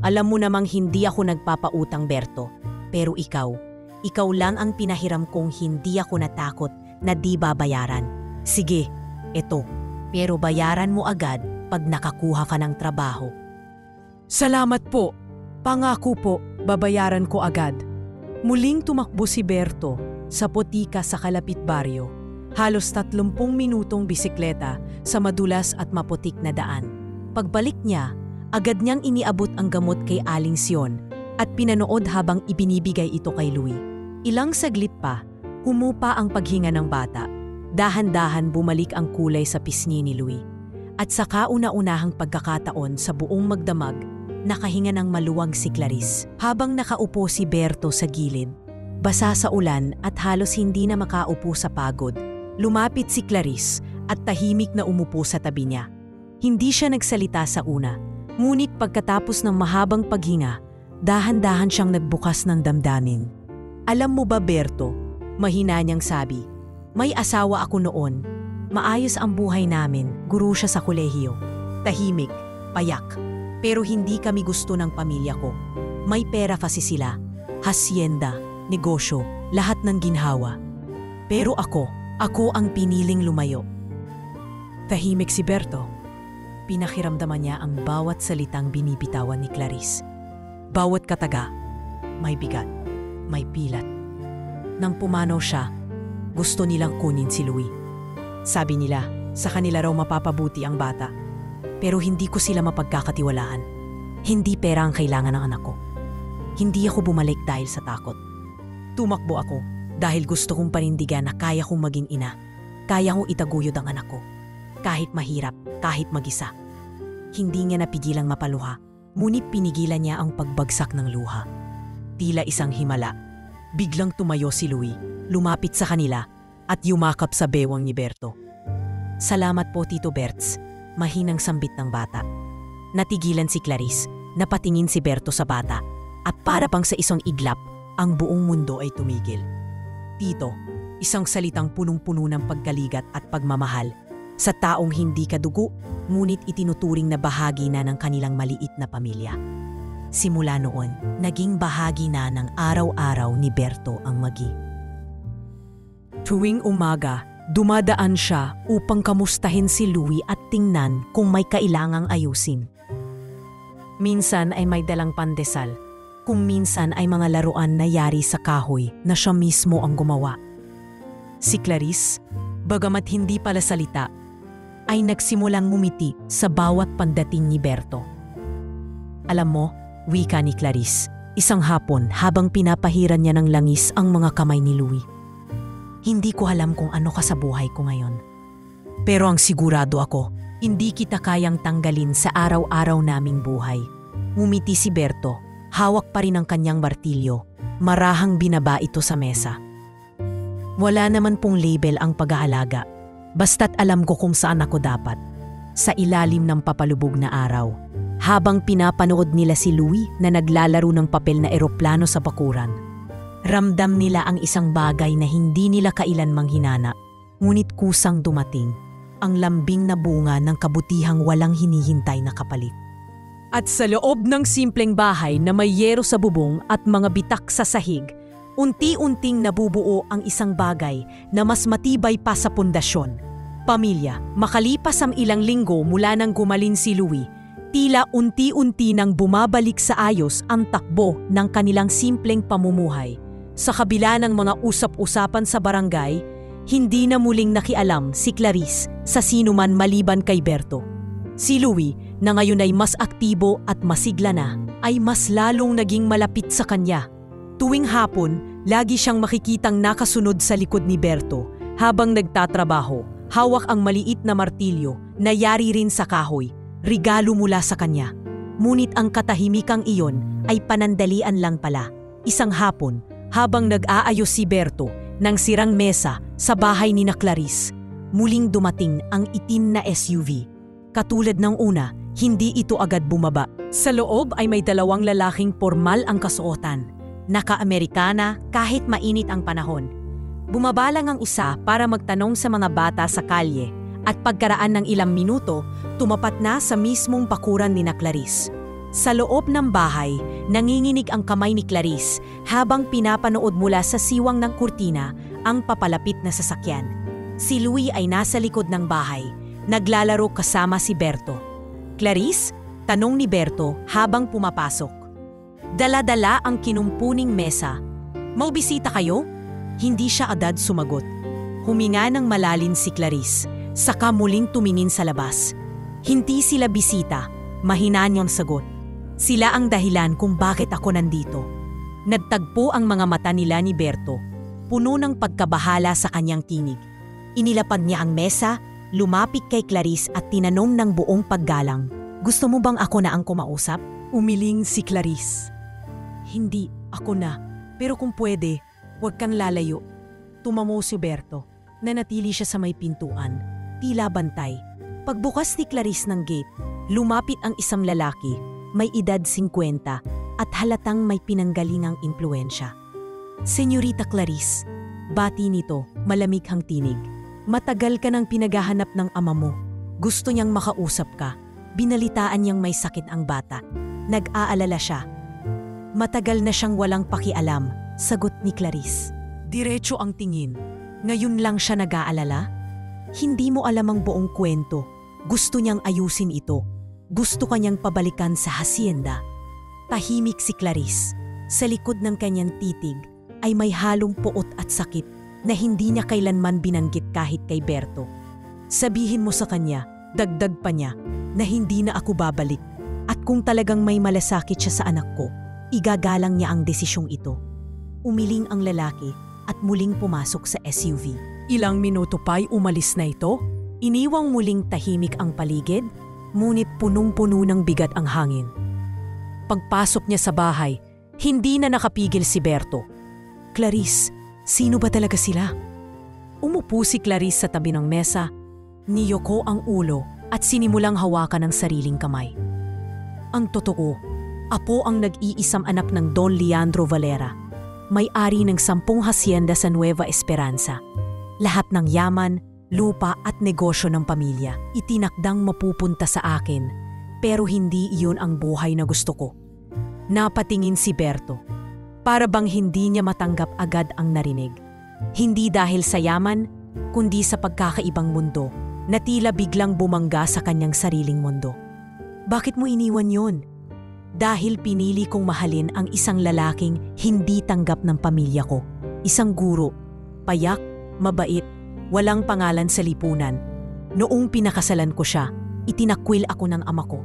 "Alam mo namang hindi ako nagpapautang, Berto. Pero ikaw lang ang pinahiram kong hindi ako natakot na di babayaran. Sige, eto. Pero bayaran mo agad pag nakakuha ka ng trabaho." "Salamat po. Pangako po, babayaran ko agad." Muling tumakbo si Berto sa botika sa kalapit baryo. Halos 30 minutong bisikleta sa madulas at maputik na daan. Pagbalik niya, agad niyang iniabot ang gamot kay Aling Sion at pinanood habang ibinibigay ito kay Louie. Ilang saglit pa, humupa ang paghinga ng bata. Dahan-dahan bumalik ang kulay sa pisngi ni Louie. At sa kauna-unahang pagkakataon sa buong magdamag, nakahinga ng maluwag si Clarice. Habang nakaupo si Berto sa gilid, basa sa ulan at halos hindi na makaupo sa pagod, lumapit si Clarice at tahimik na umupo sa tabi niya. Hindi siya nagsalita sa una, ngunit pagkatapos ng mahabang paghinga, dahan-dahan siyang nagbukas ng damdamin. "Alam mo ba, Berto," mahina niyang sabi, "may asawa ako noon. Maayos ang buhay namin, guro siya sa kolehiyo. Tahimik, payak. Pero hindi kami gusto ng pamilya ko. May pera kasi sila, hasyenda, negosyo, lahat ng ginhawa. Pero ako ang piniling lumayo." Tahimik si Berto. Pinakiramdaman niya ang bawat salitang binibitawan ni Clarice. Bawat kataga, may bigat, may pilat. Nang pumanaw siya, gusto nilang kunin si Louie. Sabi nila, sa kanila raw mapapabuti ang bata. Pero hindi ko sila mapagkakatiwalaan. Hindi pera ang kailangan ng anak ko. Hindi ako bumalik dahil sa takot. Tumakbo ako dahil gusto kong panindigan na kaya kong maging ina. Kaya kong itaguyod ang anak ko. Kahit mahirap, kahit mag-isa. Hindi niya napigilang mapaluha, ngunit pinigilan niya ang pagbagsak ng luha. Tila isang himala. Biglang tumayo si Louie, lumapit sa kanila at yumakap sa bewang ni Berto. "Salamat po, Tito Berts," mahinang sambit ng bata. Natigilan si Clarice, napatingin si Berto sa bata, at para pang sa isang iglap, ang buong mundo ay tumigil. Tito, isang salitang punong-puno ng pagkaligat at pagmamahal sa taong hindi kadugo, ngunit itinuturing na bahagi na ng kanilang maliit na pamilya. Simula noon, naging bahagi na ng araw-araw ni Berto ang Magi. Tuwing umaga, dumadaan siya upang kamustahin si Louie at tingnan kung may kailangang ayusin. Minsan ay may dalang pandesal, kung minsan ay mga laruan na yari sa kahoy na siya mismo ang gumawa. Si Clarice, bagamat hindi pala salita, ay nagsimulang ngumiti sa bawat pandating ni Berto. Alam mo, wika ni Clarice, isang hapon habang pinapahiran niya ng langis ang mga kamay ni Louie. Hindi ko alam kung ano ka sa buhay ko ngayon. Pero ang sigurado ako, hindi kita kayang tanggalin sa araw-araw naming buhay. Ngumiti si Berto, hawak pa rin ang kanyang martilyo, marahang binaba ito sa mesa. Wala naman pong label ang pag-aalaga, basta't alam ko kung saan ako dapat. Sa ilalim ng papalubog na araw, habang pinapanood nila si Louie na naglalaro ng papel na eroplano sa bakuran. Ramdam nila ang isang bagay na hindi nila kailanmang hinana, ngunit kusang dumating, ang lambing na bunga ng kabutihang walang hinihintay na kapalit. At sa loob ng simpleng bahay na may yero sa bubong at mga bitak sa sahig, unti-unting nabubuo ang isang bagay na mas matibay pa sa pundasyon. Pamilya, makalipas ang ilang linggo mula nang gumaling si Louie, tila unti-unti nang bumabalik sa ayos ang takbo ng kanilang simpleng pamumuhay. Sa kabila ng mga usap-usapan sa barangay, hindi na muling nakialam si Clarice sa sinuman maliban kay Berto. Si Louie, na ngayon ay mas aktibo at masigla na, ay mas lalong naging malapit sa kanya. Tuwing hapon, lagi siyang makikitang nakasunod sa likod ni Berto habang nagtatrabaho, hawak ang maliit na martilyo na yari rin sa kahoy, regalo mula sa kanya. Ngunit ang katahimikang iyon ay panandalian lang pala. Isang hapon, habang nag-aayos si Berto ng sirang mesa sa bahay ni na Clarice, muling dumating ang itim na SUV. Katulad ng una, hindi ito agad bumaba. Sa loob ay may dalawang lalaking pormal ang kasuotan. Naka-Amerikana kahit mainit ang panahon. Bumaba lang ang isa para magtanong sa mga bata sa kalye at pagkaraan ng ilang minuto, tumapat na sa mismong bakuran ni na Clarice. Sa loob ng bahay, nanginginig ang kamay ni Clarice habang pinapanood mula sa siwang ng kurtina ang papalapit na sasakyan. Si Louie ay nasa likod ng bahay, naglalaro kasama si Berto. Clarice? Tanong ni Berto habang pumapasok. Dala-dala ang kinumpuning mesa. Maubisita kayo? Hindi siya agad sumagot. Huminga ng malalim si Clarice, saka muling tumingin sa labas. Hindi sila bisita, mahinaan niyang sagot. Sila ang dahilan kung bakit ako nandito. Nagtagpo ang mga mata nila ni Berto, puno ng pagkabahala sa kanyang tinig. Inilapad niya ang mesa, lumapit kay Clarice at tinanong ng buong paggalang, "Gusto mo bang ako na ang kumausap?" Umiling si Clarice. "Hindi, ako na. Pero kung pwede, huwag kang lalayo." Tumamo si Berto. Nanatili siya sa may pintuan, tila bantay. Pagbukas ni Clarice ng gate, lumapit ang isang lalaki, may edad 50 at halatang may pinanggalingang impluensya. "Senyorita Clarice," bati nito, malamig ang tinig. "Matagal ka nang pinaghahanap ng ama mo. Gusto niyang makausap ka. Binalitaan niyang may sakit ang bata." Nag-aalala siya. "Matagal na siyang walang pakialam," sagot ni Clarice. Diretso ang tingin. Ngayon lang siya nag-aalala? Hindi mo alam ang buong kwento. Gusto niyang ayusin ito. Gusto kanyang pabalikan sa hacienda. Tahimik si Clarice. Sa likod ng kanyang titig ay may halong puot at sakit na hindi niya kailanman binanggit kahit kay Berto. "Sabihin mo sa kanya," dagdag pa niya, "na hindi na ako babalik. At kung talagang may malasakit siya sa anak ko, igagalang niya ang desisyong ito." Umiling ang lalaki at muling pumasok sa SUV. Ilang minuto pa'y umalis na ito. Iniwang muling tahimik ang paligid, ngunit punong-puno ng bigat ang hangin. Pagpasok niya sa bahay, hindi na nakapigil si Berto. "Clarice, sino ba talaga sila?" Umupo si Clarice sa tabi ng mesa, niyoko ang ulo at sinimulang hawakan ang sariling kamay. "Ang totoo, apo ang nag-iisang anak ng Don Leandro Valera. may-ari ng 10 hacienda sa Nueva Esperanza. Lahat ng yaman, lupa at negosyo ng pamilya itinakdang mapupunta sa akin, pero hindi iyon ang buhay na gusto ko. Napatingin si Berto. Para bang hindi niya matanggap agad ang narinig. Hindi dahil sa yaman, kundi sa pagkakaibang mundo na tila biglang bumangga sa kanyang sariling mundo. Bakit mo iniwan yon? Dahil pinili kong mahalin ang isang lalaking hindi tanggap ng pamilya ko. Isang guro, payak, mabait, walang pangalan sa lipunan. Noong pinakasalan ko siya, itinakwil ako ng ama ko.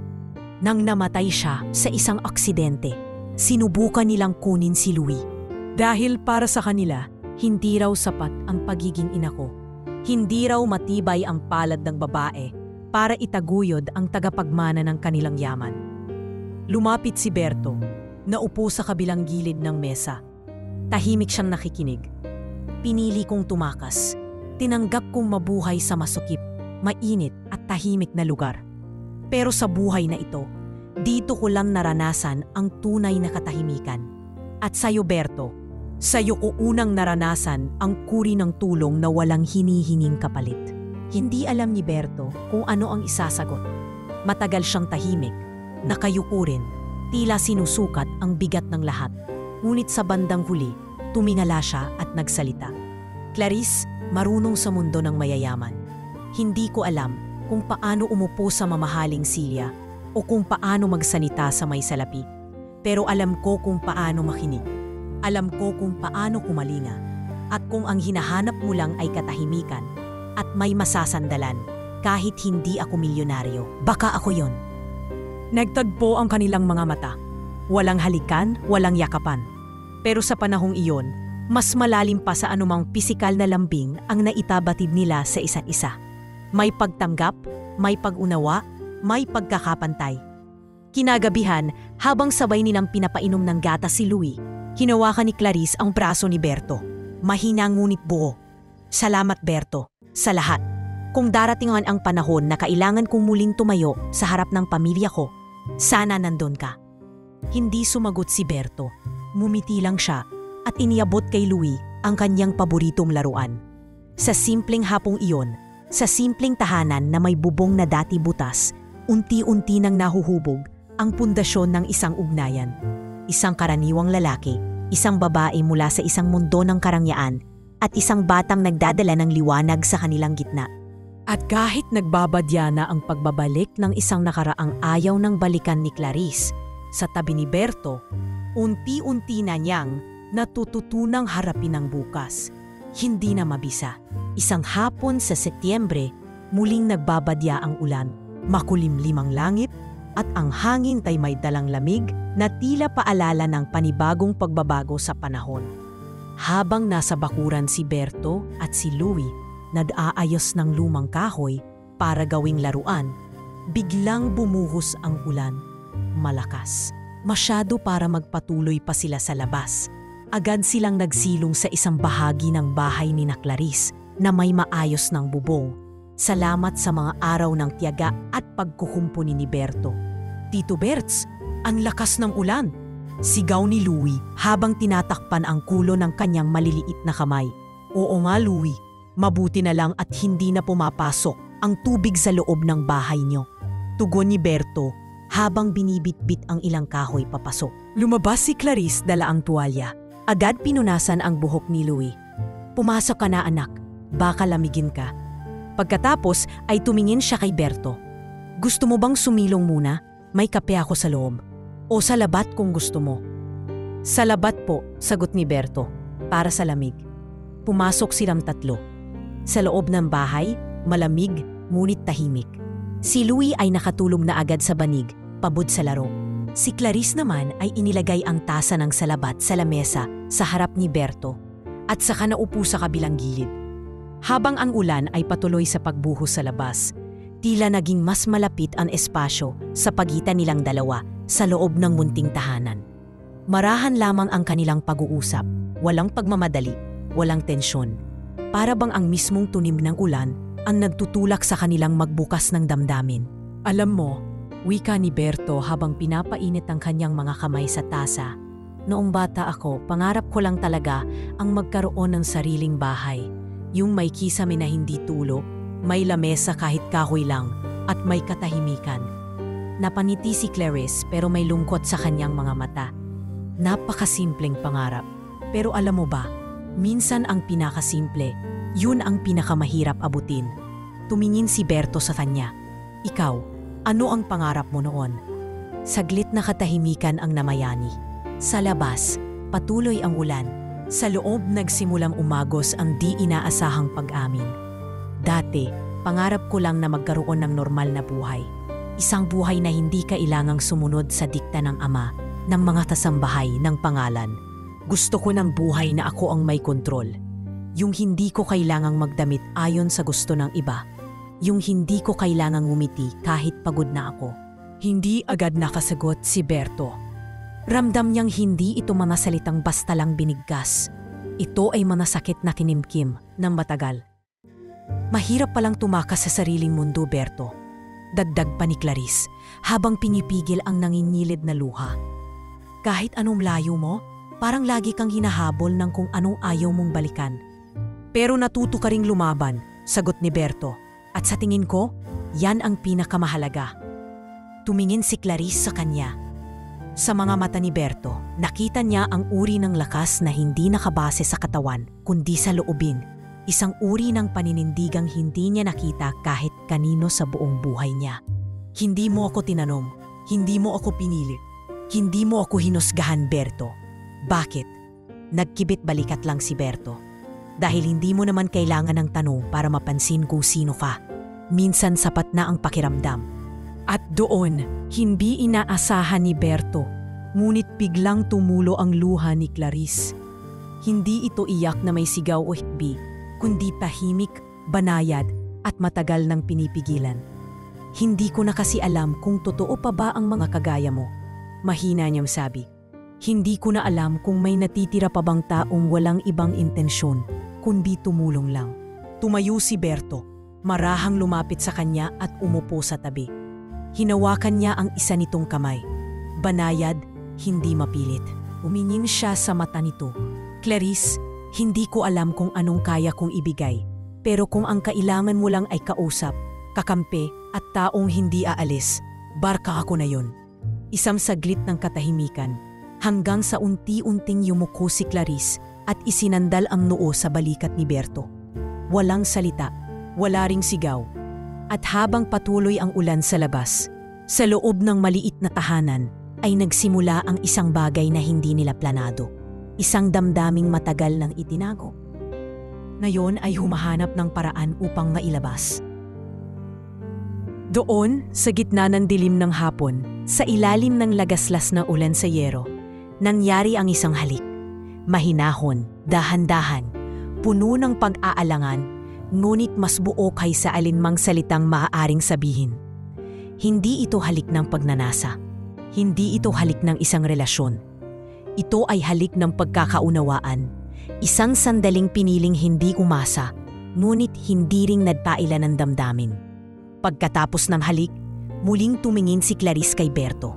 Nang namatay siya sa isang aksidente, sinubukan nilang kunin si Louie. Dahil para sa kanila, hindi raw sapat ang pagiging ina ko. Hindi raw matibay ang palad ng babae para itaguyod ang tagapagmana ng kanilang yaman. Lumapit si Berto, naupo sa kabilang gilid ng mesa. Tahimik siyang nakikinig. Pinili kong tumakas. Tinanggap kong mabuhay sa masukip, mainit at tahimik na lugar. Pero sa buhay na ito, dito ko lang naranasan ang tunay na katahimikan. At sa'yo, Berto, sa'yo ko unang naranasan ang kuri ng tulong na walang hinihinging kapalit. Hindi alam ni Berto kung ano ang isasagot. Matagal siyang tahimik. Nakayuko rin, tila sinusukat ang bigat ng lahat. Ngunit sa bandang huli, tumingala siya at nagsalita. Clarice, marunong sa mundo ng mayayaman. Hindi ko alam kung paano umupo sa mamahaling silya o kung paano magsalita sa may salapi. Pero alam ko kung paano makinig. Alam ko kung paano kumalinga. At kung ang hinahanap mo lang ay katahimikan at may masasandalan, kahit hindi ako milyonaryo, baka ako yon. Nagtagpo ang kanilang mga mata. Walang halikan, walang yakapan. Pero sa panahong iyon, mas malalim pa sa anumang pisikal na lambing ang naitabatid nila sa isa't isa. May pagtanggap, may pag-unawa, may pagkakapantay. Kinagabihan, habang sabay nilang pinapainom ng gatas si Louie, hinawakan ni Clarice ang braso ni Berto. Mahina ngunit buo. Salamat, Berto, sa lahat. Kung darating ang panahon na kailangan kong muling tumayo sa harap ng pamilya ko, sana nandun ka. Hindi sumagot si Berto. Mumiti lang siya at iniabot kay Louie ang kanyang paboritong laruan. Sa simpleng hapong iyon, sa simpleng tahanan na may bubong na dati butas, unti-unti nang nahuhubog ang pundasyon ng isang ugnayan. Isang karaniwang lalaki, isang babae mula sa isang mundo ng karangyaan, at isang batang nagdadala ng liwanag sa kanilang gitna. At kahit nagbabadya na ang pagbabalik ng isang nakaraang ayaw ng balikan ni Clarice, sa tabi ni Berto, unti-unti na niyang natututunang harapin ang bukas. Hindi na mabisa. Isang hapon sa Setyembre, muling nagbabadya ang ulan, makulimlim ang langit, at ang hangin ay may dalang lamig na tila paalala ng panibagong pagbabago sa panahon. Habang nasa bakuran si Berto at si Louie, nag-aayos ng lumang kahoy para gawing laruan, biglang bumuhos ang ulan. Malakas. Masyado para magpatuloy pa sila sa labas. Agad silang nagsilong sa isang bahagi ng bahay ni na Clarice na may maayos ng bubong. Salamat sa mga araw ng tiyaga at pagkukumpuni ni Berto. Tito Berts, ang lakas ng ulan! Sigaw ni Louie habang tinatakpan ang kulo ng kanyang maliliit na kamay. Oo nga, Louie. Mabuti na lang at hindi na pumapasok ang tubig sa loob ng bahay niyo. Tugon ni Berto habang binibitbit ang ilang kahoy papasok. Lumabas si Clarice dala ang tuwalya. Agad pinunasan ang buhok ni Louie. Pumasok ka na, anak. Baka lamigin ka. Pagkatapos ay tumingin siya kay Berto. Gusto mo bang sumilong muna? May kape ako sa loob. O sa labat kung gusto mo. Sa labat po, sagot ni Berto. Para sa lamig. Pumasok silang tatlo. Sa loob ng bahay, malamig, ngunit tahimik. Si Louie ay nakatulog na agad sa banig, pabud sa laro. Si Clarice naman ay inilagay ang tasa ng salabat sa lamesa sa harap ni Berto at saka naupo sa kabilang gilid. Habang ang ulan ay patuloy sa pagbuhos sa labas, tila naging mas malapit ang espasyo sa pagitan nilang dalawa sa loob ng munting tahanan. Marahan lamang ang kanilang pag-uusap, walang pagmamadali, walang tensyon. Para bang ang mismong tunim ng ulan ang nagtutulak sa kanilang magbukas ng damdamin. Alam mo, wika ni Berto habang pinapainit ang kanyang mga kamay sa tasa, Noong bata ako, pangarap ko lang talaga ang magkaroon ng sariling bahay. Yung may kisame na hindi tulo, may lamesa kahit kahoy lang, at may katahimikan. Napaniti si Clarice pero may lungkot sa kanyang mga mata. Napakasimpleng pangarap. Pero alam mo ba, minsan ang pinakasimple, yun ang pinakamahirap abutin. Tumingin si Berto sa kanya. Ikaw, ano ang pangarap mo noon? Saglit na katahimikan ang namayani. Sa labas, patuloy ang ulan. Sa loob nagsimulang umagos ang di inaasahang pag-amin. Dati, pangarap ko lang na magkaroon ng normal na buhay. Isang buhay na hindi kailangang sumunod sa dikta ng ama, ng mga kasambahay ng pangalan. Gusto ko ng buhay na ako ang may kontrol. Yung hindi ko kailangang magdamit ayon sa gusto ng iba. Yung hindi ko kailangang ngumiti kahit pagod na ako. Hindi agad nakasagot si Berto. Ramdam niyang hindi ito mga salitang basta lang binigkas. Ito ay manasakit na kinimkim ng matagal. Mahirap palang tumakas sa sariling mundo, Berto. Dagdag pa ni Clarice habang pinipigil ang nanginilid na luha. Kahit anong layo mo, parang lagi kang hinahabol ng kung anong ayaw mong balikan. Pero natuto ka ring lumaban, sagot ni Berto. At sa tingin ko, yan ang pinakamahalaga. Tumingin si Clarice sa kanya. Sa mga mata ni Berto, nakita niya ang uri ng lakas na hindi nakabase sa katawan, kundi sa loobin. Isang uri ng paninindigang hindi niya nakita kahit kanino sa buong buhay niya. Hindi mo ako tinanong, hindi mo ako pinili, hindi mo ako hinusgahan, Berto. Bakit? Nagkibit balikat lang si Berto. Dahil hindi mo naman kailangan ng tanong para mapansin kung sino ka. Minsan sapat na ang pakiramdam. At doon, hindi inaasahan ni Berto, ngunit biglang tumulo ang luha ni Clarice. Hindi ito iyak na may sigaw o hikbi, kundi tahimik, banayad at matagal nang pinipigilan. Hindi ko na kasi alam kung totoo pa ba ang mga kagaya mo. Mahina niyang sabi. Hindi ko na alam kung may natitira pa bang taong walang ibang intensyon, kundi tumulong lang. Tumayo si Berto, marahang lumapit sa kanya at umupo sa tabi. Hinawakan niya ang isa nitong kamay. Banayad, hindi mapilit. Umingin siya sa mata nito. Clarice, hindi ko alam kung anong kaya kong ibigay. Pero kung ang kailangan mo lang ay kausap, kakampi at taong hindi aalis, barka ako na yon. Isang saglit ng katahimikan, hanggang sa unti-unting yumuko si Clarice at isinandal ang noo sa balikat ni Berto. Walang salita, wala ring sigaw. At habang patuloy ang ulan sa labas, sa loob ng maliit na tahanan ay nagsimula ang isang bagay na hindi nila planado. Isang damdaming matagal nang itinago. Ngayon ay humahanap ng paraan upang mailabas. Doon, sa gitna ng dilim ng hapon, sa ilalim ng lagaslas na ulan sa yero, nangyari ang isang halik. Mahinahon, dahan-dahan, puno ng pag-aalangan, ngunit mas buo kaysa alinmang salitang maaaring sabihin. Hindi ito halik ng pagnanasa. Hindi ito halik ng isang relasyon. Ito ay halik ng pagkakaunawaan. Isang sandaling piniling hindi umasa, ngunit hindi ring nagpaila ng damdamin. Pagkatapos ng halik, muling tumingin si Clarice kay Berto.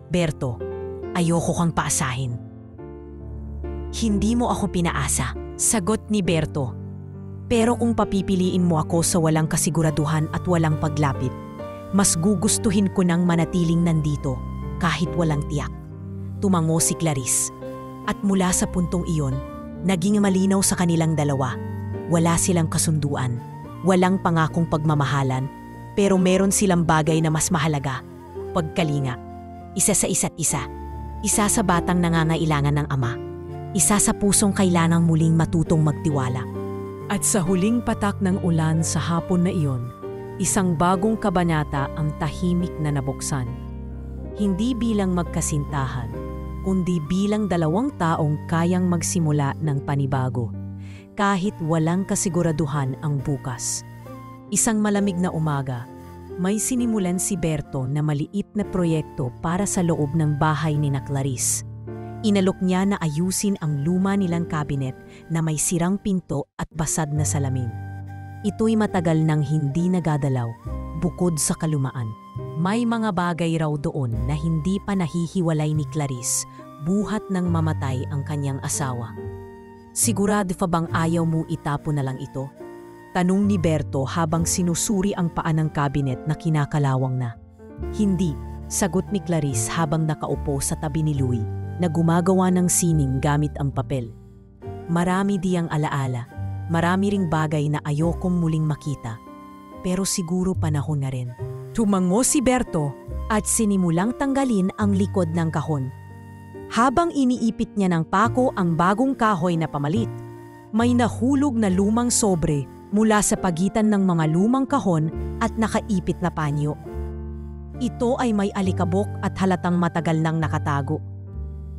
Berto, ayoko kang paasahin. Hindi mo ako pinaasa, sagot ni Berto. Pero kung papipiliin mo ako sa walang kasiguraduhan at walang paglapit, mas gugustuhin ko nang manatiling nandito kahit walang tiyak. Tumango si Clarice. At mula sa puntong iyon, naging malinaw sa kanilang dalawa. Wala silang kasunduan, walang pangakong pagmamahalan, pero meron silang bagay na mas mahalaga. Pagkalinga, isa sa isa't isa. Isa sa batang nangangailangan ng ama. Isa sa pusong kailangang muling matutong magtiwala. At sa huling patak ng ulan sa hapon na iyon, isang bagong kabanata ang tahimik na nabuksan. Hindi bilang magkasintahan, kundi bilang dalawang taong kayang magsimula ng panibago, kahit walang kasiguraduhan ang bukas. Isang malamig na umaga, may sinimulan si Berto na maliit na proyekto para sa loob ng bahay ni Clarice. Inalok niya na ayusin ang luma nilang kabinet na may sirang pinto at basad na salamin. Ito'y matagal nang hindi nagadalaw, bukod sa kalumaan. May mga bagay raw doon na hindi pa nahihiwalay ni Clarice, buhat ng mamatay ang kanyang asawa. Sigurado pa bang ayaw mo itapon na lang ito? Tanong ni Berto habang sinusuri ang paa ng kabinet na kinakalawang na. Hindi, sagot ni Clarice habang nakaupo sa tabi ni Louie na gumagawa ng sining gamit ang papel. Marami diyang alaala, marami ring bagay na ayokong muling makita. Pero siguro panahon na rin. Tumango si Berto at sinimulang tanggalin ang likod ng kahon. Habang iniipit niya ng pako ang bagong kahoy na pamalit, may nahulog na lumang sobre mula sa pagitan ng mga lumang kahon at nakaipit na panyo. Ito ay may alikabok at halatang matagal nang nakatago.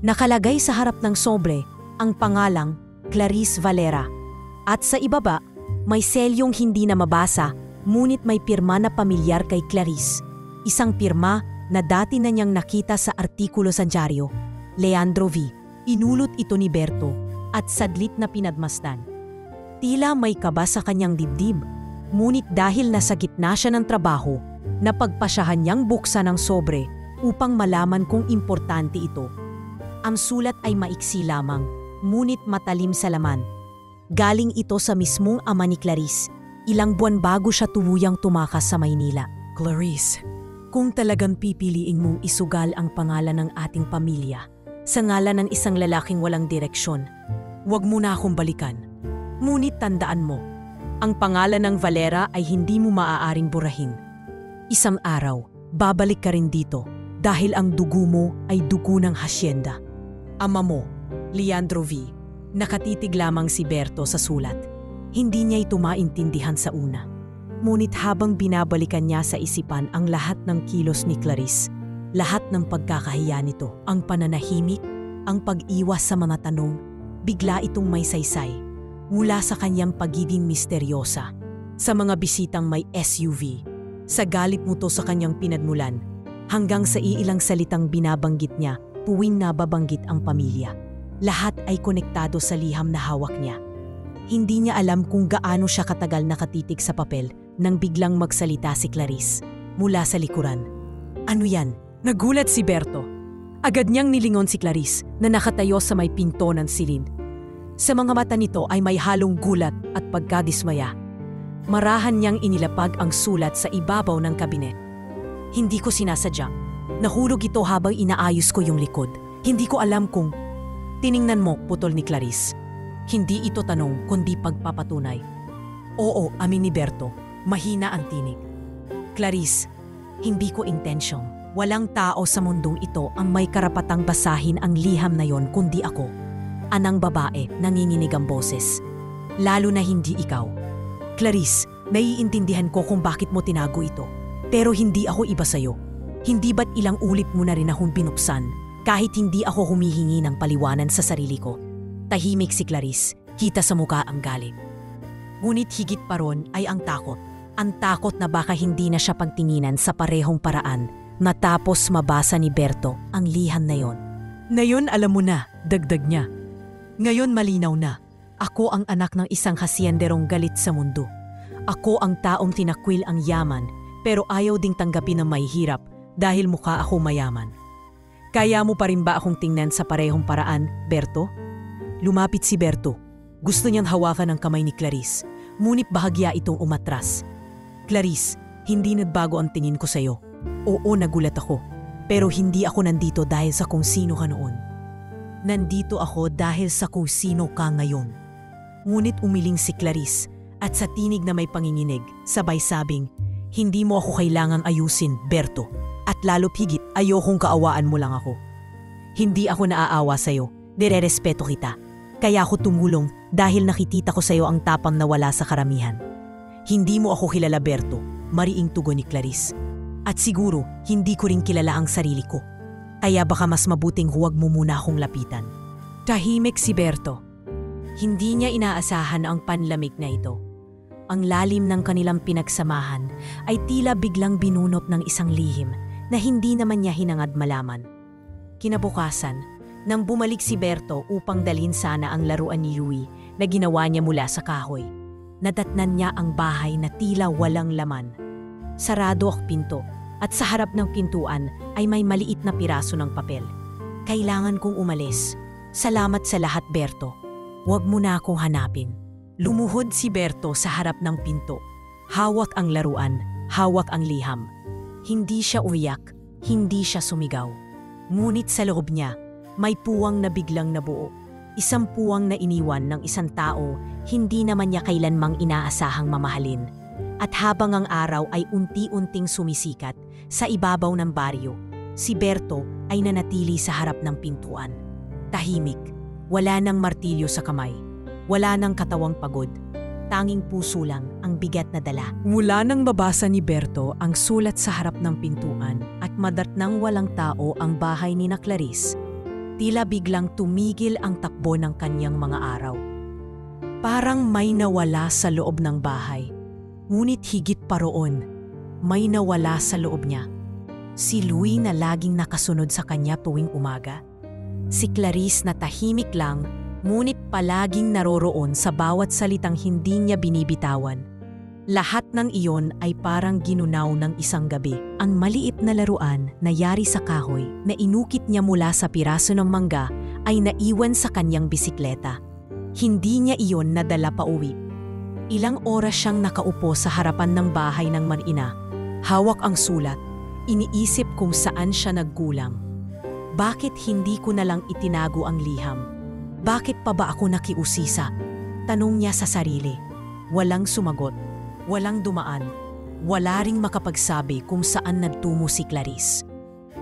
Nakalagay sa harap ng sobre ang pangalang Clarice Valera at sa ibaba may selyong hindi na mabasa ngunit may pirma na pamilyar kay Clarice. Isang pirma na dati na niyang nakita sa artikulo sa dyaryo. Leandro V. Inulot ito ni Berto at sadlit na pinadmasdan. Tila may kaba sa kanyang dibdib, ngunit dahil nasa gitna siya ng trabaho, napagpasyahan niyang buksan ang sobre upang malaman kung importante ito. Ang sulat ay maiksi lamang, ngunit matalim sa laman. Galing ito sa mismong ama ni Clarice, ilang buwan bago siya tuluyang tumakas sa Maynila. Clarice, kung talagang pipiliin mong isugal ang pangalan ng ating pamilya sa ngalan ng isang lalaking walang direksyon, huwag mo na akong balikan. Ngunit tandaan mo, ang pangalan ng Valera ay hindi mo maaaring burahin. Isang araw, babalik ka rin dito dahil ang dugo mo ay dugo ng hasyenda. Ama mo, Leandro V. Nakatitig lamang si Berto sa sulat. Hindi niya ito maintindihan sa una. Ngunit habang binabalikan niya sa isipan ang lahat ng kilos ni Clarice, lahat ng pagkakahiya nito, ang pananahimik, ang pag-iwas sa mga tanong, bigla itong may saysay mula sa kanyang pagiging misteryosa. Sa mga bisitang may SUV, sa galit mo to sa kanyang pinagmulan, hanggang sa iilang salitang binabanggit niya tuwing nababanggit ang pamilya. Lahat ay konektado sa liham na hawak niya. Hindi niya alam kung gaano siya katagal nakatitig sa papel nang biglang magsalita si Clarice mula sa likuran. Ano yan? Nagulat si Berto. Agad niyang nilingon si Clarice na nakatayo sa may pinto ng silid. Sa mga mata nito ay may halong gulat at pagkadismaya. Marahan niyang inilapag ang sulat sa ibabaw ng kabinet. Hindi ko sinasadya. Nahulog ito habang inaayos ko yung likod. Hindi ko alam kung... Tiningnan mo, putol ni Clarice. Hindi ito tanong kundi pagpapatunay. Oo, amin ni Berto. Mahina ang tinig. Clarice, hindi ko intensyong. Walang tao sa mundong ito ang may karapatang basahin ang liham na yon kundi ako. Anang babae, nanginginig ang boses. Lalo na hindi ikaw. Clarice, naiintindihan ko kung bakit mo tinago ito. Pero hindi ako iba sa'yo. Hindi ba't ilang ulit mo na rin akong binuksan kahit hindi ako humihingi ng paliwanan sa sarili ko? Tahimik si Clarice, kita sa muka ang galit. Ngunit higit pa ron ay ang takot. Ang takot na baka hindi na siya pagtinginan sa parehong paraan matapos mabasa ni Berto ang liham na yon. Ngayon alam mo na, dagdag niya. Ngayon malinaw na. Ako ang anak ng isang hasyenderong galit sa mundo. Ako ang taong tinakwil ang yaman pero ayaw ding tanggapin ang mahihirap dahil mukha ako mayaman. Kaya mo pa rin ba akong tingnan sa parehong paraan, Berto? Lumapit si Berto. Gusto niyang hawakan ang kamay ni Clarice, ngunit bahagya itong umatras. Clarice, hindi nagbago ang tingin ko sa'yo. Oo, nagulat ako. Pero hindi ako nandito dahil sa kung sino ka noon. Nandito ako dahil sa kung sino ka ngayon. Ngunit umiling si Clarice at sa tinig na may panginginig, sabay sabing, hindi mo ako kailangang ayusin, Berto. At lalo't higit, ayokong kaawaan mo lang ako. Hindi ako naaawa sa'yo, nire-respeto kita. Kaya ako tumulong dahil nakitita ko sa'yo ang tapang na wala sa karamihan. Hindi mo ako kilala, Berto, mariing tugon ni Clarice. At siguro, hindi ko rin kilala ang sarili ko. Kaya baka mas mabuting huwag mo muna akong lapitan. Tahimik si Berto. Hindi niya inaasahan ang panlamig na ito. Ang lalim ng kanilang pinagsamahan ay tila biglang binunot ng isang lihim na hindi naman niya hinangad malaman. Kinabukasan, nang bumalik si Berto upang dalhin sana ang laruan ni Louie na ginawa niya mula sa kahoy, nadatnan niya ang bahay na tila walang laman. Sarado ang pinto at sa harap ng pintuan ay may maliit na piraso ng papel. Kailangan kong umalis. Salamat sa lahat, Berto. Huwag mo na akong hanapin. Lumuhod si Berto sa harap ng pinto. Hawak ang laruan, hawak ang liham. Hindi siya umiyak, hindi siya sumigaw. Ngunit sa loob niya, may puwang na biglang nabuo. Isang puwang na iniwan ng isang tao, hindi naman niya kailanmang inaasahang mamahalin. At habang ang araw ay unti-unting sumisikat sa ibabaw ng baryo, si Berto ay nanatili sa harap ng pintuan. Tahimik, wala nang martilyo sa kamay, wala nang katawang pagod, tanging puso lang ang bigat na dala. Mula nang mabasa ni Berto ang sulat sa harap ng pintuan at madatnang walang tao ang bahay ni na Clarice, tila biglang tumigil ang takbo ng kanyang mga araw. Parang may nawala sa loob ng bahay, ngunit higit pa roon, may nawala sa loob niya. Si Louie na laging nakasunod sa kanya tuwing umaga. Si Clarice na tahimik lang, ngunit palaging naroroon sa bawat salitang hindi niya binibitawan. Lahat ng iyon ay parang ginunaw ng isang gabi. Ang maliit na laruan na yari sa kahoy na inukit niya mula sa piraso ng mangga ay naiwan sa kanyang bisikleta. Hindi niya iyon nadala pa uwi. Ilang oras siyang nakaupo sa harapan ng bahay ng mag-ina. Hawak ang sulat, iniisip kung saan siya nagkulang. Bakit hindi ko na lang itinago ang liham? Bakit pa ba ako nakiusisa? Tanong niya sa sarili. Walang sumagot, walang dumaan, wala ring makapagsabi kung saan nagtungo si Clarice.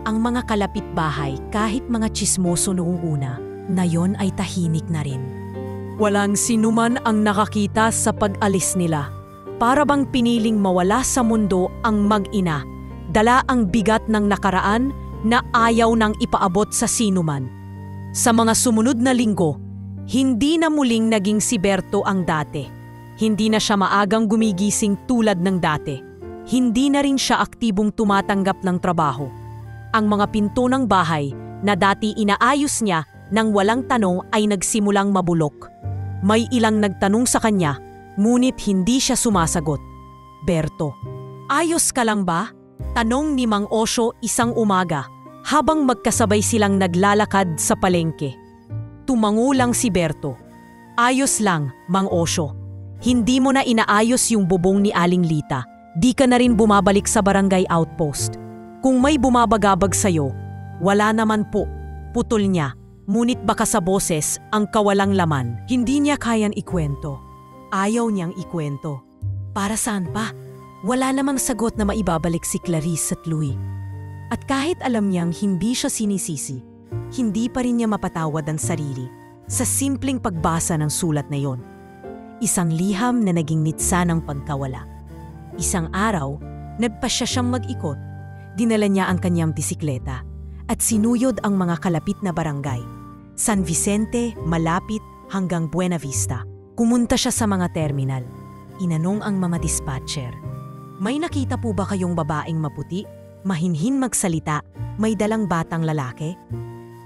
Ang mga kalapit-bahay, kahit mga tsismoso noong una, ngayon ay tahimik na rin. Walang sinuman ang nakakita sa pag-alis nila. Para bang piniling mawala sa mundo ang mag-ina, dala ang bigat ng nakaraan na ayaw nang ipaabot sa sinuman. Sa mga sumunod na linggo, hindi na muling naging si Berto ang dati. Hindi na siya maagang gumigising tulad ng dati. Hindi na rin siya aktibong tumatanggap ng trabaho. Ang mga pinto ng bahay na dati inaayos niya nang walang tanong ay nagsimulang mabulok. May ilang nagtanong sa kanya, ngunit hindi siya sumasagot. Berto, ayos ka lang ba? Tanong ni Mang Osyo isang umaga habang magkasabay silang naglalakad sa palengke. Tumango lang si Berto. Ayos lang, Mang Osyo. Hindi mo na inaayos yung bubong ni Aling Lita. Di ka na rin bumabalik sa barangay outpost. Kung may bumabagabag sa'yo, wala naman po. Putol niya. Ngunit baka sa boses ang kawalang laman. Hindi niya kayang ikwento. Ayaw niyang ikwento. Para saan pa? Wala namang sagot na maibabalik si Clarice at Louie. At kahit alam niyang hindi siya sinisisi, hindi pa rin niya mapatawad ang sarili sa simpleng pagbasa ng sulat na yon. Isang liham na naging mitsa ng pagkawala. Isang araw, nagpasya siyang mag-ikot. Dinala niya ang kanyang bisikleta at sinuyod ang mga kalapit na barangay. San Vicente, malapit hanggang Buena Vista. Kumunta siya sa mga terminal. Inanong ang mga dispatcher. May nakita po ba kayong babaeng maputi, mahinhin magsalita, may dalang batang lalaki?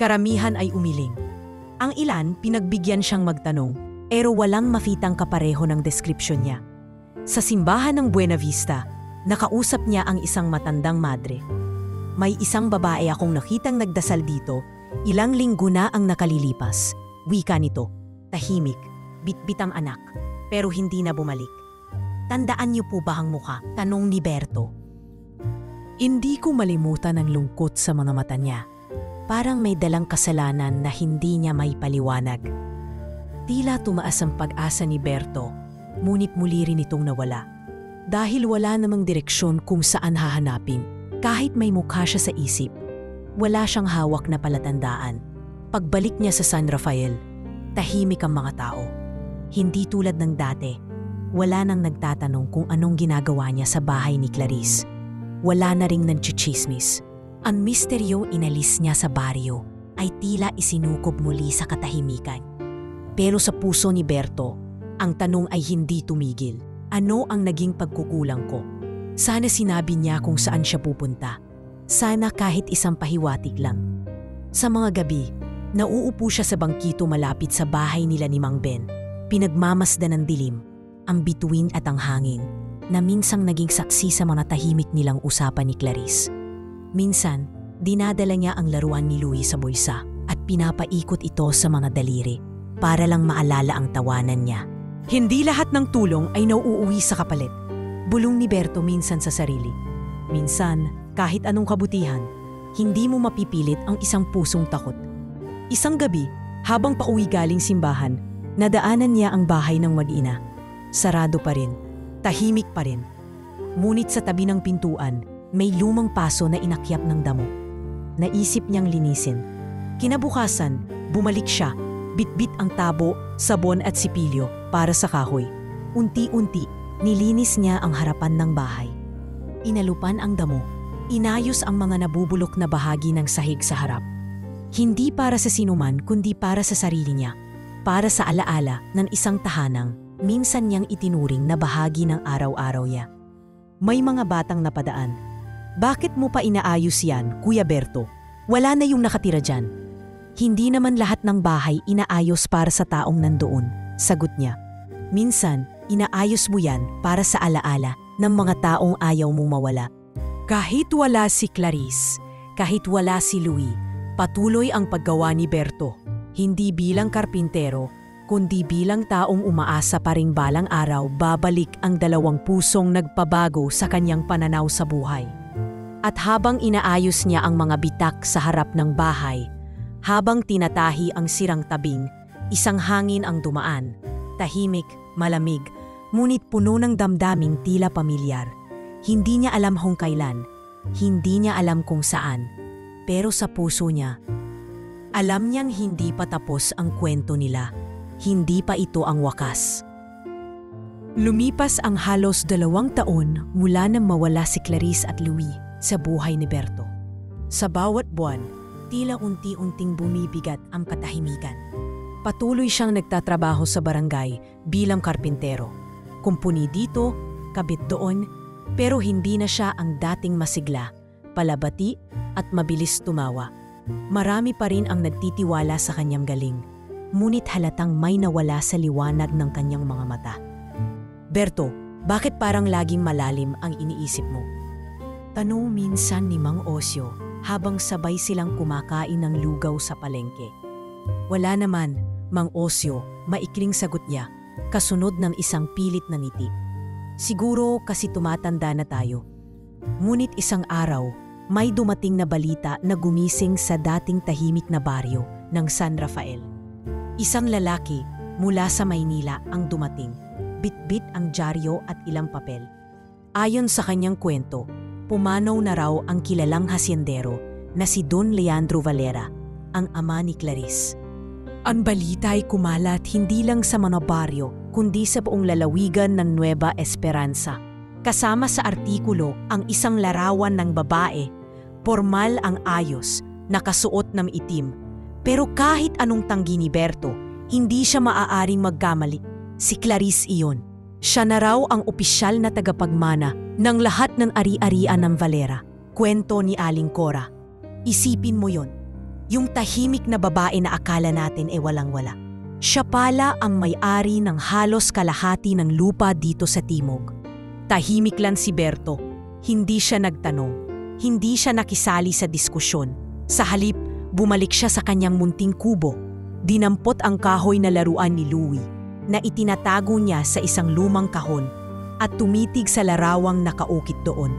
Karamihan ay umiling. Ang ilan pinagbigyan siyang magtanong, pero walang mafitang kapareho ng deskripsyon niya. Sa simbahan ng Buena Vista, nakausap niya ang isang matandang madre. May isang babae akong nakitang nagdasal dito, ilang linggo na ang nakalilipas. Wika nito, tahimik, bitbit ang anak, pero hindi na bumalik. Tandaan niyo po ba ang mukha? Tanong ni Berto. Hindi ko malimutan ang lungkot sa mga mata niya. Parang may dalang kasalanan na hindi niya may paliwanag. Tila tumaas ang pag-asa ni Berto, ngunit muli rin itong nawala. Dahil wala namang direksyon kung saan hahanapin, kahit may mukha siya sa isip, wala siyang hawak na palatandaan. Pagbalik niya sa San Rafael, tahimik ang mga tao. Hindi tulad ng dati, wala nang nagtatanong kung anong ginagawa niya sa bahay ni Clarice. Wala na ring nagchichismis. Ang misteryong inalis niya sa baryo ay tila isinukob muli sa katahimikan. Pero sa puso ni Berto, ang tanong ay hindi tumigil. Ano ang naging pagkukulang ko? Sana sinabi niya kung saan siya pupunta. Sana kahit isang pahiwatig lang. Sa mga gabi, nauupo siya sa bangkito malapit sa bahay nila ni Mang Ben. Pinagmamasdan ng dilim, ang bituin at ang hangin, na minsang naging saksi sa mga tahimik nilang usapan ni Clarice. Minsan, Dinadala niya ang laruan ni Louie sa bulsa at pinapaikot ito sa mga daliri para lang maalala ang tawanan niya. Hindi lahat ng tulong ay nauuwi sa kapalit. Bulong ni Berto minsan sa sarili. Minsan, kahit anong kabutihan, hindi mo mapipilit ang isang pusong takot. Isang gabi, habang pauwi galing simbahan, nadaanan niya ang bahay ng mag-ina. Sarado pa rin, tahimik pa rin. Ngunit sa tabi ng pintuan, may lumang paso na inakyap ng damo. Naisip niyang linisin. Kinabukasan, bumalik siya, bitbit ang tabo, sabon at sipilyo para sa kahoy. Unti-unti, nilinis niya ang harapan ng bahay. Inalupan ang damo, inayos ang mga nabubulok na bahagi ng sahig sa harap. Hindi para sa sinuman kundi para sa sarili niya, para sa alaala ng isang tahanang minsan niyang itinuring na bahagi ng araw-araw niya. May mga batang napadaan. Bakit mo pa inaayos yan, Kuya Berto? Wala na yung nakatira dyan. Hindi naman lahat ng bahay inaayos para sa taong nandoon, sagot niya. Minsan, inaayos mo yan para sa alaala ng mga taong ayaw mong mawala. Kahit wala si Clarice, kahit wala si Louie, patuloy ang paggawa ni Berto. Hindi bilang karpintero, kundi bilang taong umaasa pa ring balang araw babalik ang dalawang pusong nagpabago sa kanyang pananaw sa buhay. At habang inaayos niya ang mga bitak sa harap ng bahay, habang tinatahi ang sirang tabing, isang hangin ang dumaan. Tahimik, malamig, ngunit puno ng damdaming tila pamilyar. Hindi niya alam kung kailan, hindi niya alam kung saan. Pero sa puso niya, alam niyang hindi pa tapos ang kwento nila. Hindi pa ito ang wakas. Lumipas ang halos 2 taon mula nang mawala si Clarice at Louie sa buhay ni Berto. Sa bawat buwan, tila unti-unting bumibigat ang katahimikan. Patuloy siyang nagtatrabaho sa barangay bilang karpintero. Kumpuni dito, kabit doon, pero hindi na siya ang dating masigla, palabati at mabilis tumawa. Marami pa rin ang nagtitiwala sa kanyang galing, ngunit halatang may nawala sa liwanag ng kanyang mga mata. Berto, bakit parang laging malalim ang iniisip mo? Tanong minsan ni Mang Osyo habang sabay silang kumakain ng lugaw sa palengke. Wala naman, Mang Osyo, maikling sagot niya, kasunod ng isang pilit na ngiti. Siguro kasi tumatanda na tayo. Ngunit isang araw, may dumating na balita na gumising sa dating tahimik na baryo ng San Rafael. Isang lalaki mula sa Maynila ang dumating, bitbit ang dyaryo at ilang papel. Ayon sa kanyang kwento, pumanaw na raw ang kilalang hasyendero na si Don Leandro Valera, ang ama ni Clarice. Ang balita ay kumalat hindi lang sa mga baryo, kundi sa buong lalawigan ng Nueva Esperanza. Kasama sa artikulo ang isang larawan ng babae, formal ang ayos, nakasuot ng itim. Pero kahit anong tanggi ni Berto, hindi siya maaaring magkamali. Si Clarice iyon. Siya na raw ang opisyal na tagapagmana ng lahat ng ari-arian ng Valera. Kwento ni Aling Cora. Isipin mo yon. Yung tahimik na babae na akala natin ay walang-wala. Siya pala ang may-ari ng halos kalahati ng lupa dito sa Timog. Tahimik lang si Berto. Hindi siya nagtanong. Hindi siya nakisali sa diskusyon. Sa halip, bumalik siya sa kanyang munting kubo. Dinampot ang kahoy na laruan ni Louie na itinatago niya sa isang lumang kahon at tumitig sa larawang nakaukit doon.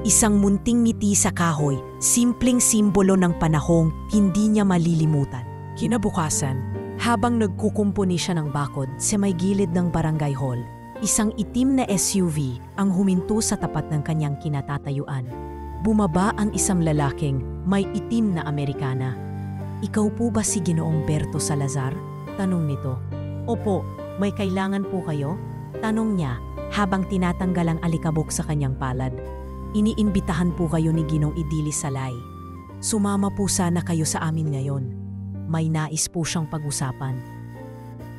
Isang munting ngiti sa kahoy, simpleng simbolo ng panahong hindi niya malilimutan. Kinabukasan, habang nagkukumpuni siya ng bakod sa may gilid ng barangay hall, isang itim na SUV ang huminto sa tapat ng kanyang kinatatayuan. Bumaba ang isang lalaking may itim na Amerikana. "Ikaw po ba si Ginoong Berto Salazar?" tanong nito. "Opo, may kailangan po kayo?" tanong niya habang tinatanggal ang alikabok sa kanyang palad. "Iniimbitahan po kayo ni Ginong Idilis Salay. Sumama po sana kayo sa amin ngayon. May nais po siyang pag-usapan."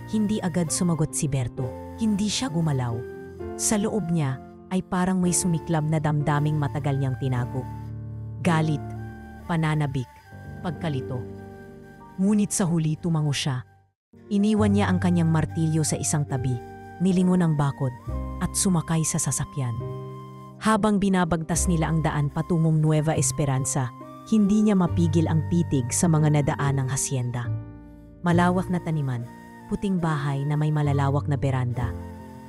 Hindi agad sumagot si Berto. Hindi siya gumalaw. Sa loob niya ay parang may sumiklab na damdaming matagal niyang tinago. Galit, pananabik, pagkalito. Ngunit sa huli tumango siya. Iniwan niya ang kanyang martilyo sa isang tabi, nilingon ang bakod, at sumakay sa sasakyan. Habang binabagtas nila ang daan patungong Nueva Esperanza, Hindi niya mapigil ang pitig sa mga nadaanang hasyenda. Malawak na taniman, puting bahay na may malalawak na beranda,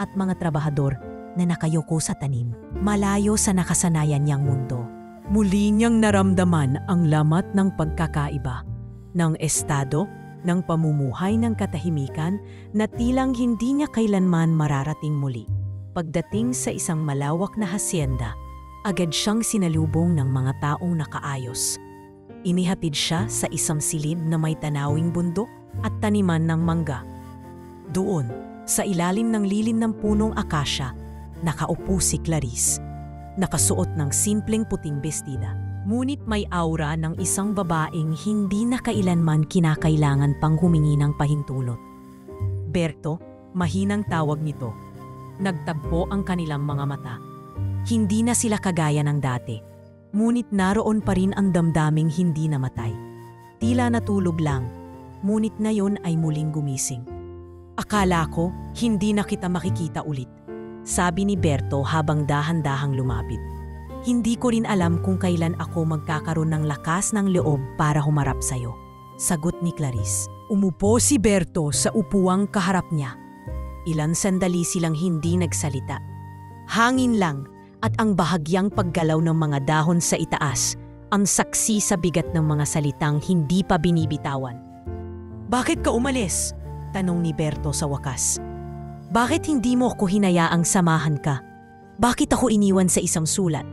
at mga trabahador na nakayuko sa tanim, malayo sa nakasanayan niyang mundo. Muli niyang naramdaman ang lamat ng pagkakaiba, ng estado, ng pamumuhay ng katahimikan na tilang hindi niya kailanman mararating muli. Pagdating sa isang malawak na hasyenda, agad siyang sinalubong ng mga taong nakaayos. Inihatid siya sa isang silid na may tanawing bundok at taniman ng mangga. Doon, sa ilalim ng lilim ng punong akasya, nakaupo si Clarice. Nakasuot ng simpleng puting bestida. Ngunit may aura ng isang babaeng hindi na kailanman kinakailangan pang humingi ng pahintulot. Berto, mahinang tawag nito. Nagtagpo ang kanilang mga mata. Hindi na sila kagaya ng dati. Ngunit naroon pa rin ang damdaming hindi namatay. Tila natulog lang, ngunit ngayon ay muling gumising. Akala ko, hindi na kita makikita ulit, sabi ni Berto habang dahan-dahang lumapit. Hindi ko rin alam kung kailan ako magkakaroon ng lakas ng loob para humarap sa'yo, sagot ni Clarice. Umupo si Berto sa upuang kaharap niya. Ilang sandali silang hindi nagsalita. Hangin lang at ang bahagyang paggalaw ng mga dahon sa itaas ang saksi sa bigat ng mga salitang hindi pa binibitawan. Bakit ka umalis? Tanong ni Berto sa wakas. Bakit hindi mo ako hinayaang samahan ka? Bakit ako iniwan sa isang sulat?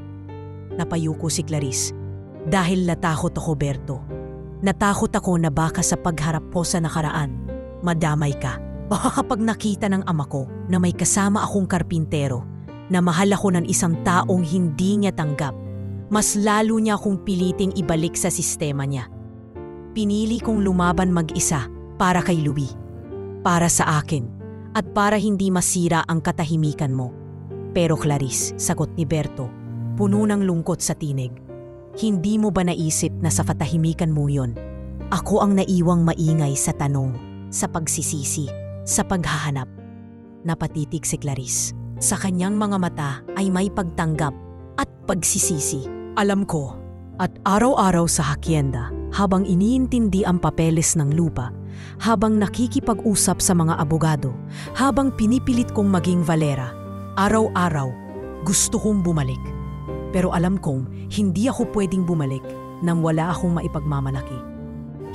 Napayuko si Clarice. Dahil natakot ako, Berto. Natakot ako na baka sa pagharap po sa nakaraan, madamay ka. Baka kapag nakita ng ama ko na may kasama akong karpintero, na mahal ako ng isang taong hindi niya tanggap, mas lalo niya akong piliting ibalik sa sistema niya. Pinili kong lumaban mag-isa para kay Louie, para sa akin, at para hindi masira ang katahimikan mo. Pero Clarice, sagot ni Berto, puno ng lungkot sa tinig. Hindi mo ba naisip na sa katahimikan mo yon, ako ang naiwang maingay sa tanong, sa pagsisisi, sa paghahanap? Napatitig si Clarice. Sa kanyang mga mata ay may pagtanggap at pagsisisi. Alam ko, at araw-araw sa hacienda, habang iniintindi ang papeles ng lupa, habang nakikipag-usap sa mga abogado, habang pinipilit kong maging Valera, araw-araw gusto kong bumalik. Pero alam kong hindi ako pwedeng bumalik nang wala akong maipagmamalaki.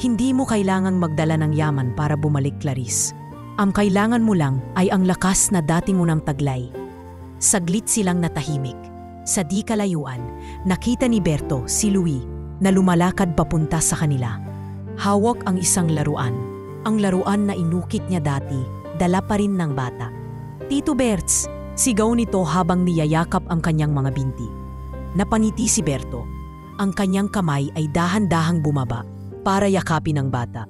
Hindi mo kailangang magdala ng yaman para bumalik, Clarice. Ang kailangan mo lang ay ang lakas na dati mo nang taglay. Saglit silang natahimik. Sa di kalayuan, nakita ni Berto si Louie na lumalakad papunta sa kanila. Hawak ang isang laruan. Ang laruan na inukit niya dati, dala pa rin ng bata. Tito Berts, sigaw nito habang niyayakap ang kanyang mga binti. Napaniti si Berto. Ang kanyang kamay ay dahan-dahang bumaba para yakapin ang bata.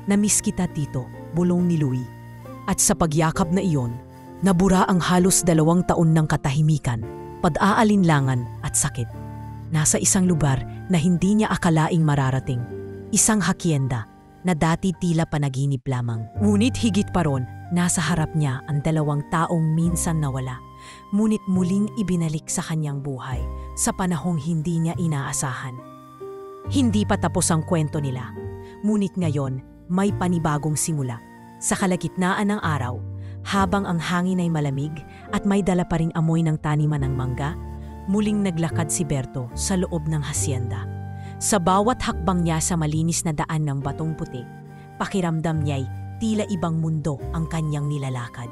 Namiss kita, Tito, bulong ni Louie. At sa pagyakap na iyon, nabura ang halos 2 taon ng katahimikan, pag-aalinlangan at sakit. Nasa isang lugar na hindi niya akalaing mararating. Isang hacienda na dati tila panaginip lamang. Ngunit higit pa ron, nasa harap niya ang 2 taong minsan nawala. Ngunit muling ibinalik sa kanyang buhay sa panahong hindi niya inaasahan. Hindi pa tapos ang kwento nila. Ngunit ngayon, may panibagong simula. Sa kalagitnaan ng araw, habang ang hangin ay malamig at may dala pa ring amoy ng taniman ng mangga, muling naglakad si Berto sa loob ng hacienda. Sa bawat hakbang niya sa malinis na daan ng batong puti, pakiramdam niya'y tila ibang mundo ang kanyang nilalakad.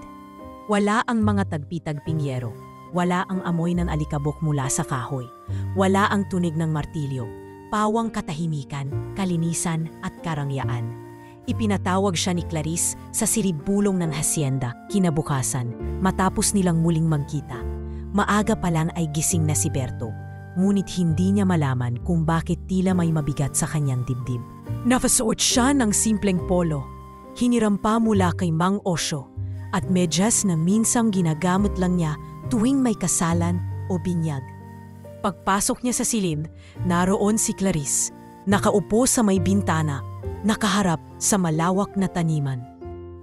Wala ang mga tagpi-tagping yero, wala ang amoy ng alikabok mula sa kahoy, wala ang tunig ng martilyo, pawang katahimikan, kalinisan at karangyaan. Ipinatawag siya ni Clarice sa siribulong ng hacienda kinabukasan matapos nilang muling magkita. Maaga pa lang ay gising na si Berto, ngunit hindi niya malaman kung bakit tila may mabigat sa kanyang dibdib. Nakasuot siya ng simpleng polo, hinirampa mula kay Mang Osyo, at medyas na minsang ginagamit lang niya tuwing may kasalan o binyag. Pagpasok niya sa silid, naroon si Clarice, nakaupo sa may bintana, nakaharap sa malawak na taniman.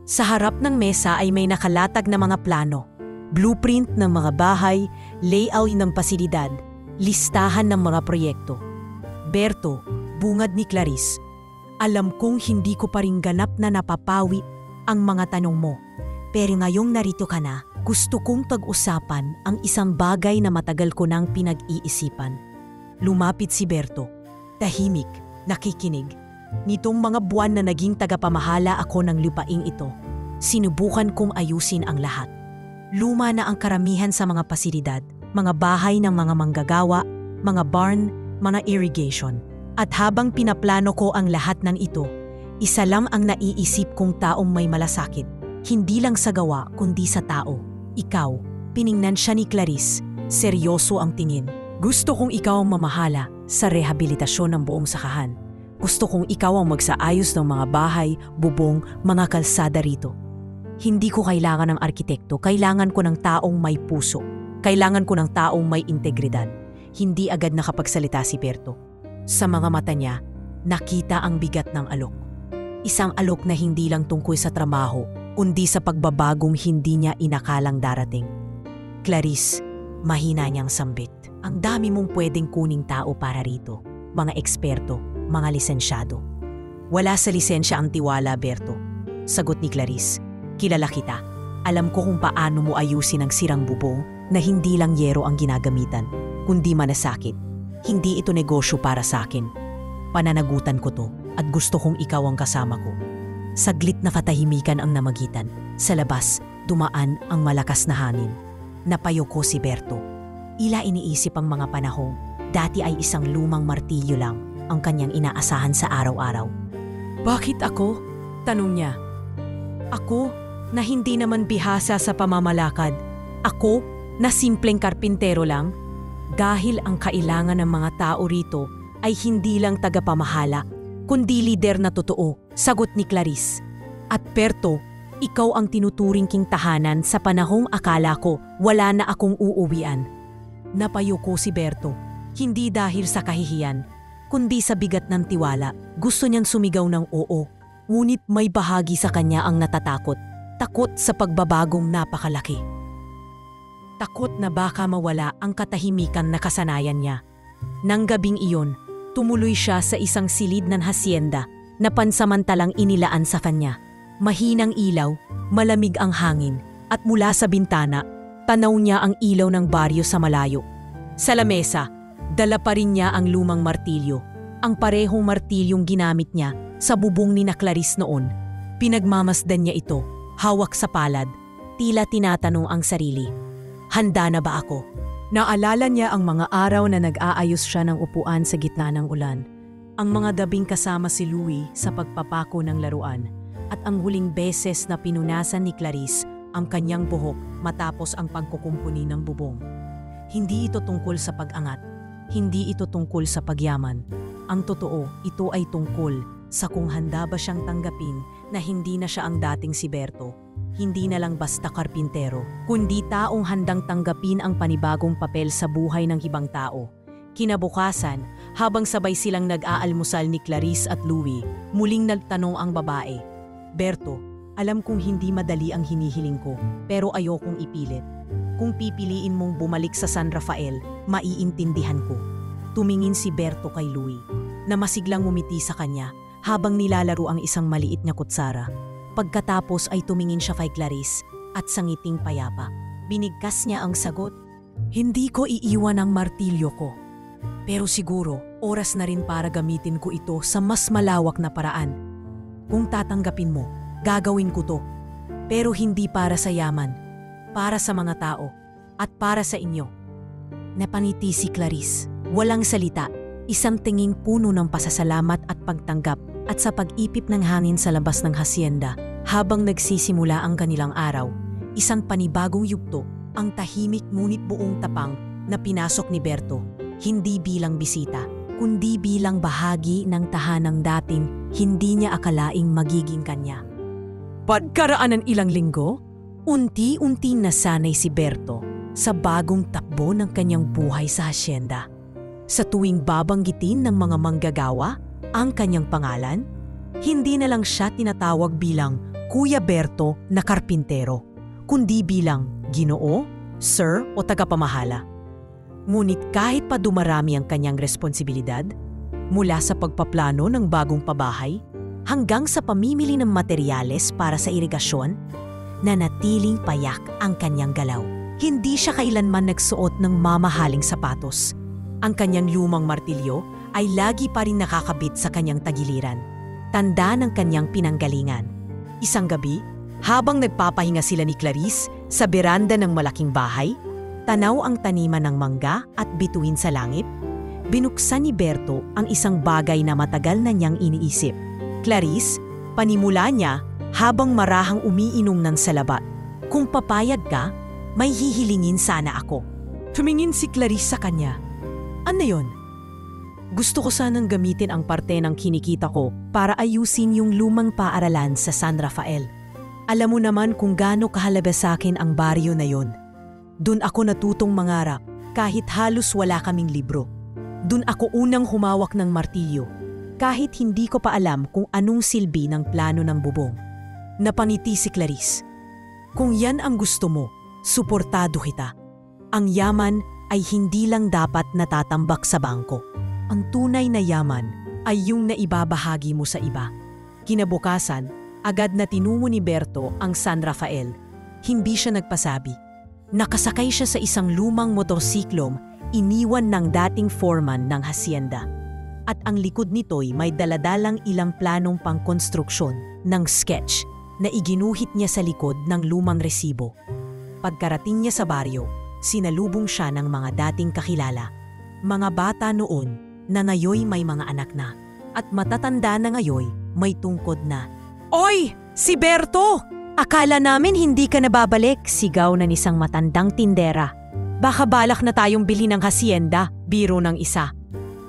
Sa harap ng mesa ay may nakalatag na mga plano, blueprint ng mga bahay, layout ng pasilidad, listahan ng mga proyekto. Berto, bungad ni Clarice. Alam kong hindi ko pa rin ganap na napapawi ang mga tanong mo. Pero ngayong narito ka na, gusto kong pag-usapan ang isang bagay na matagal ko nang pinag-iisipan. Lumapit si Berto. Tahimik, nakikinig. Nitong mga buwan na naging tagapamahala ako ng lupaing ito, sinubukan kong ayusin ang lahat. Luma na ang karamihan sa mga pasilidad, mga bahay ng mga manggagawa, mga barn, mga irrigation. At habang pinaplano ko ang lahat ng ito, isa lang ang naiisip kong taong may malasakit. Hindi lang sa gawa kundi sa tao. Ikaw, piningnan siya ni Clarice. Seryoso ang tingin. Gusto kong ikaw ang mamahala sa rehabilitasyon ng buong sakahan. Gusto kong ikaw ang magsaayos ng mga bahay, bubong, mga kalsada rito. Hindi ko kailangan ng arkitekto, kailangan ko ng taong may puso. Kailangan ko ng taong may integridad. Hindi agad nakapagsalita si Berto. Sa mga mata niya, nakita ang bigat ng alok. Isang alok na hindi lang tungkol sa trabaho, kundi sa pagbabagong hindi niya inakalang darating. Clarice, mahina niyang sambit. Ang dami mong pwedeng kuning tao para rito. Mga eksperto, mga lisensyado. Wala sa lisensya ang tiwala, Berto. Sagot ni Clarice. Kilala kita. Alam ko kung paano mo ayusin ang sirang bubong na hindi lang yero ang ginagamitan, kundi manasakit. Hindi ito negosyo para sa akin. Pananagutan ko to at gusto kong ikaw ang kasama ko. Saglit na katahimikan ang namagitan. Sa labas, dumaan ang malakas na hangin. Napayo ko si Berto. Ila iniisip ang mga panahong dati ay isang lumang martilyo lang ang kanyang inaasahan sa araw-araw. Bakit ako? Tanong niya. Ako na hindi naman bihasa sa pamamalakad. Ako na simpleng karpintero lang. Dahil ang kailangan ng mga tao rito ay hindi lang tagapamahala, kundi lider na totoo, sagot ni Clarice. At Berto, ikaw ang tinuturing king tahanan sa panahong akala ko wala na akong uuwian. Napayo ko si Berto, hindi dahil sa kahihiyan, kundi sa bigat ng tiwala. Gusto niyang sumigaw ng oo, ngunit may bahagi sa kanya ang natatakot, takot sa pagbabagong napakalaki. Takot na baka mawala ang katahimikan na kasanayan niya. Nang gabing iyon, tumuloy siya sa isang silid ng hasyenda na pansamantalang inilaan sa kanya. Mahinang ilaw, malamig ang hangin, at mula sa bintana, tanaw niya ang ilaw ng baryo sa malayo. Sa lamesa, dala pa rin niya ang lumang martilyo, ang parehong martilyong ginamit niya sa bubong ni na Clarice noon. Pinagmamasdan niya ito, hawak sa palad, tila tinatanong ang sarili. Handa na ba ako? Naalala niya ang mga araw na nag-aayos siya ng upuan sa gitna ng ulan. Ang mga gabing kasama si Louie sa pagpapako ng laruan. At ang huling beses na pinunasan ni Clarice ang kanyang buhok matapos ang pagkukumpuni ng bubong. Hindi ito tungkol sa pag-angat. Hindi ito tungkol sa pagyaman. Ang totoo, ito ay tungkol sa kung handa ba siyang tanggapin na hindi na siya ang dating si Berto. Hindi na lang basta karpintero, kundi taong handang tanggapin ang panibagong papel sa buhay ng ibang tao. Kinabukasan, habang sabay silang nag-aalmusal ni Clarice at Louie, muling nagtanong ang babae. Berto, alam kong hindi madali ang hinihiling ko, pero ayokong ipilit. Kung pipiliin mong bumalik sa San Rafael, maiintindihan ko. Tumingin si Berto kay Louie, na masiglang ngumiti sa kanya habang nilalaro ang isang maliit na kutsara. Pagkatapos ay tumingin siya kay Clarice at sa ngiting payapa. Binigkas niya ang sagot. Hindi ko iiwan ang martilyo ko. Pero siguro, oras na rin para gamitin ko ito sa mas malawak na paraan. Kung tatanggapin mo, gagawin ko to. Pero hindi para sa yaman, para sa mga tao, at para sa inyo. Napangiti si Clarice. Walang salita, isang tinging puno ng pasasalamat at pagtanggap. At sa pag-ipip ng hangin sa labas ng hasyenda, habang nagsisimula ang kanilang araw, isang panibagong yugto, ang tahimik ngunit buong tapang na pinasok ni Berto, hindi bilang bisita, kundi bilang bahagi ng tahanang dating hindi niya akalaing magiging kanya. Pagkaraan ng ilang linggo, unti-unti nasanay si Berto sa bagong takbo ng kanyang buhay sa hasyenda. Sa tuwing babanggitin ng mga manggagawa ang kanyang pangalan, hindi na lang siya tinatawag bilang Kuya Berto na karpintero, kundi bilang Ginoo, Sir o tagapamahala. Ngunit kahit pa dumarami ang kanyang responsibilidad, Mula sa pagpaplano ng bagong pabahay, hanggang sa pamimili ng materyales para sa irigasyon, nanatiling payak ang kanyang galaw. Hindi siya kailanman nagsuot ng mamahaling sapatos. Ang kanyang lumang martilyo ay lagi pa rin nakakabit sa kanyang tagiliran. Tanda ng kanyang pinanggalingan. Isang gabi, habang nagpapahinga sila ni Clarice sa beranda ng malaking bahay, tanaw ang taniman ng mangga at bituin sa langit, binuksan ni Berto ang isang bagay na matagal na niyang iniisip. Clarice, panimula niya habang marahang umiinom ng salabat. Kung papayag ka, may hihilingin sana ako. Tumingin si Clarice sa kanya. Ano yun? Gusto ko sanang gamitin ang parte ng kinikita ko para ayusin yung lumang paaralan sa San Rafael. Alam mo naman kung gaano kahalaga sa akin ang baryo na yon. Doon ako natutong mangarap kahit halos wala kaming libro. Doon ako unang humawak ng martilyo kahit hindi ko pa alam kung anong silbi ng plano ng bubong. Napangiti si Clarice. Kung yan ang gusto mo, suportado kita. Ang yaman ay hindi lang dapat natatambak sa bangko. Ang tunay na yaman ay yung naibabahagi mo sa iba. Kinabukasan, agad na tinungo ni Berto ang San Rafael. Hindi siya nagpasabi. Nakasakay siya sa isang lumang motorsiklong iniwan ng dating foreman ng hacienda. At ang likod nito'y may daladalang ilang planong pangkonstruksyon ng sketch na iginuhit niya sa likod ng lumang resibo. Pagkarating niya sa baryo, sinalubong siya ng mga dating kakilala. Mga bata noon na ngayoy may mga anak na at matatanda na ngayoy may tungkod na. Oy! Si Berto! Akala namin hindi ka nababalik, sigaw na isang matandang tindera. Baka balak na tayong bili ng hacienda, biro ng isa.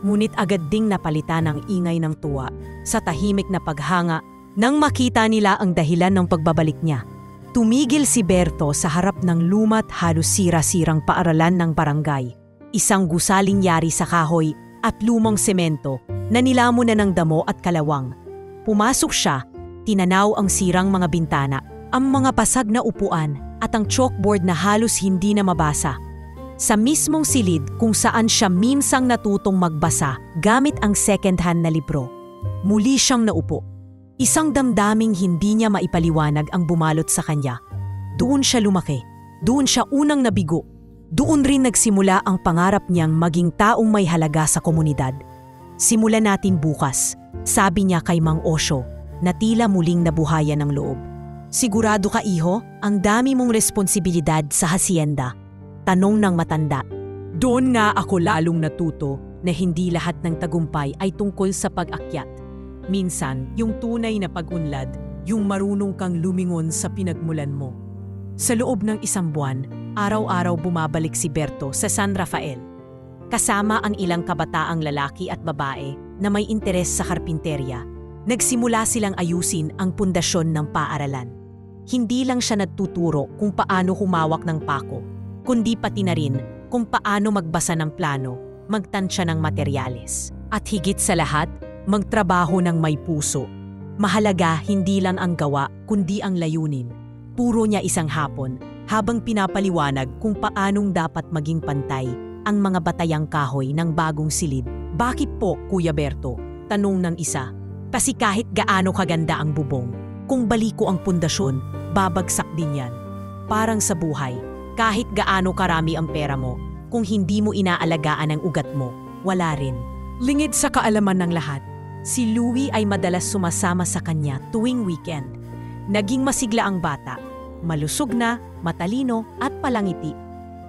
Ngunit agad ding napalitan ang ingay ng tuwa sa tahimik na paghanga nang makita nila ang dahilan ng pagbabalik niya. Tumigil si Berto sa harap ng lumat halos sira-sirang paaralan ng barangay. Isang gusaling yari sa kahoy at lumang semento na nilamon na ng damo at kalawang. Pumasok siya, tinanaw ang sirang mga bintana, ang mga pasag na upuan at ang chalkboard na halos hindi na mabasa. Sa mismong silid kung saan siya minsang natutong magbasa gamit ang second-hand na libro. Muli siyang naupo. Isang damdaming hindi niya maipaliwanag ang bumalot sa kanya. Doon siya lumaki. Doon siya unang nabigo. Doon rin nagsimula ang pangarap niyang maging taong may halaga sa komunidad. Simulan natin bukas, sabi niya kay Mang Osyo, na tila muling nabuhayan ng loob. Sigurado ka, iho, ang dami mong responsibilidad sa hacienda. Tanong ng matanda. Doon nga ako lalong natuto na hindi lahat ng tagumpay ay tungkol sa pag-akyat. Minsan, yung tunay na pag-unlad, yung marunong kang lumingon sa pinagmulan mo. Sa loob ng isang buwan, araw-araw bumabalik si Berto sa San Rafael. Kasama ang ilang kabataang lalaki at babae na may interes sa karpinterya. Nagsimula silang ayusin ang pundasyon ng paaralan. Hindi lang siya nagtuturo kung paano humawak ng pako, kundi pati na rin kung paano magbasa ng plano, magtansya ng materyales. At higit sa lahat, magtrabaho ng may puso. Mahalaga hindi lang ang gawa kundi ang layunin. Puro niya isang hapon habang pinapaliwanag kung paanong dapat maging pantay ang mga batayang kahoy ng bagong silid. Bakit po, Kuya Berto? Tanong ng isa. Kasi kahit gaano kaganda ang bubong, kung baliko ang pundasyon, babagsak din yan. Parang sa buhay, kahit gaano karami ang pera mo, kung hindi mo inaalagaan ang ugat mo, wala rin. Lingid sa kaalaman ng lahat, si Louie ay madalas sumasama sa kanya tuwing weekend. Naging masigla ang bata, malusog na, matalino at palangiti.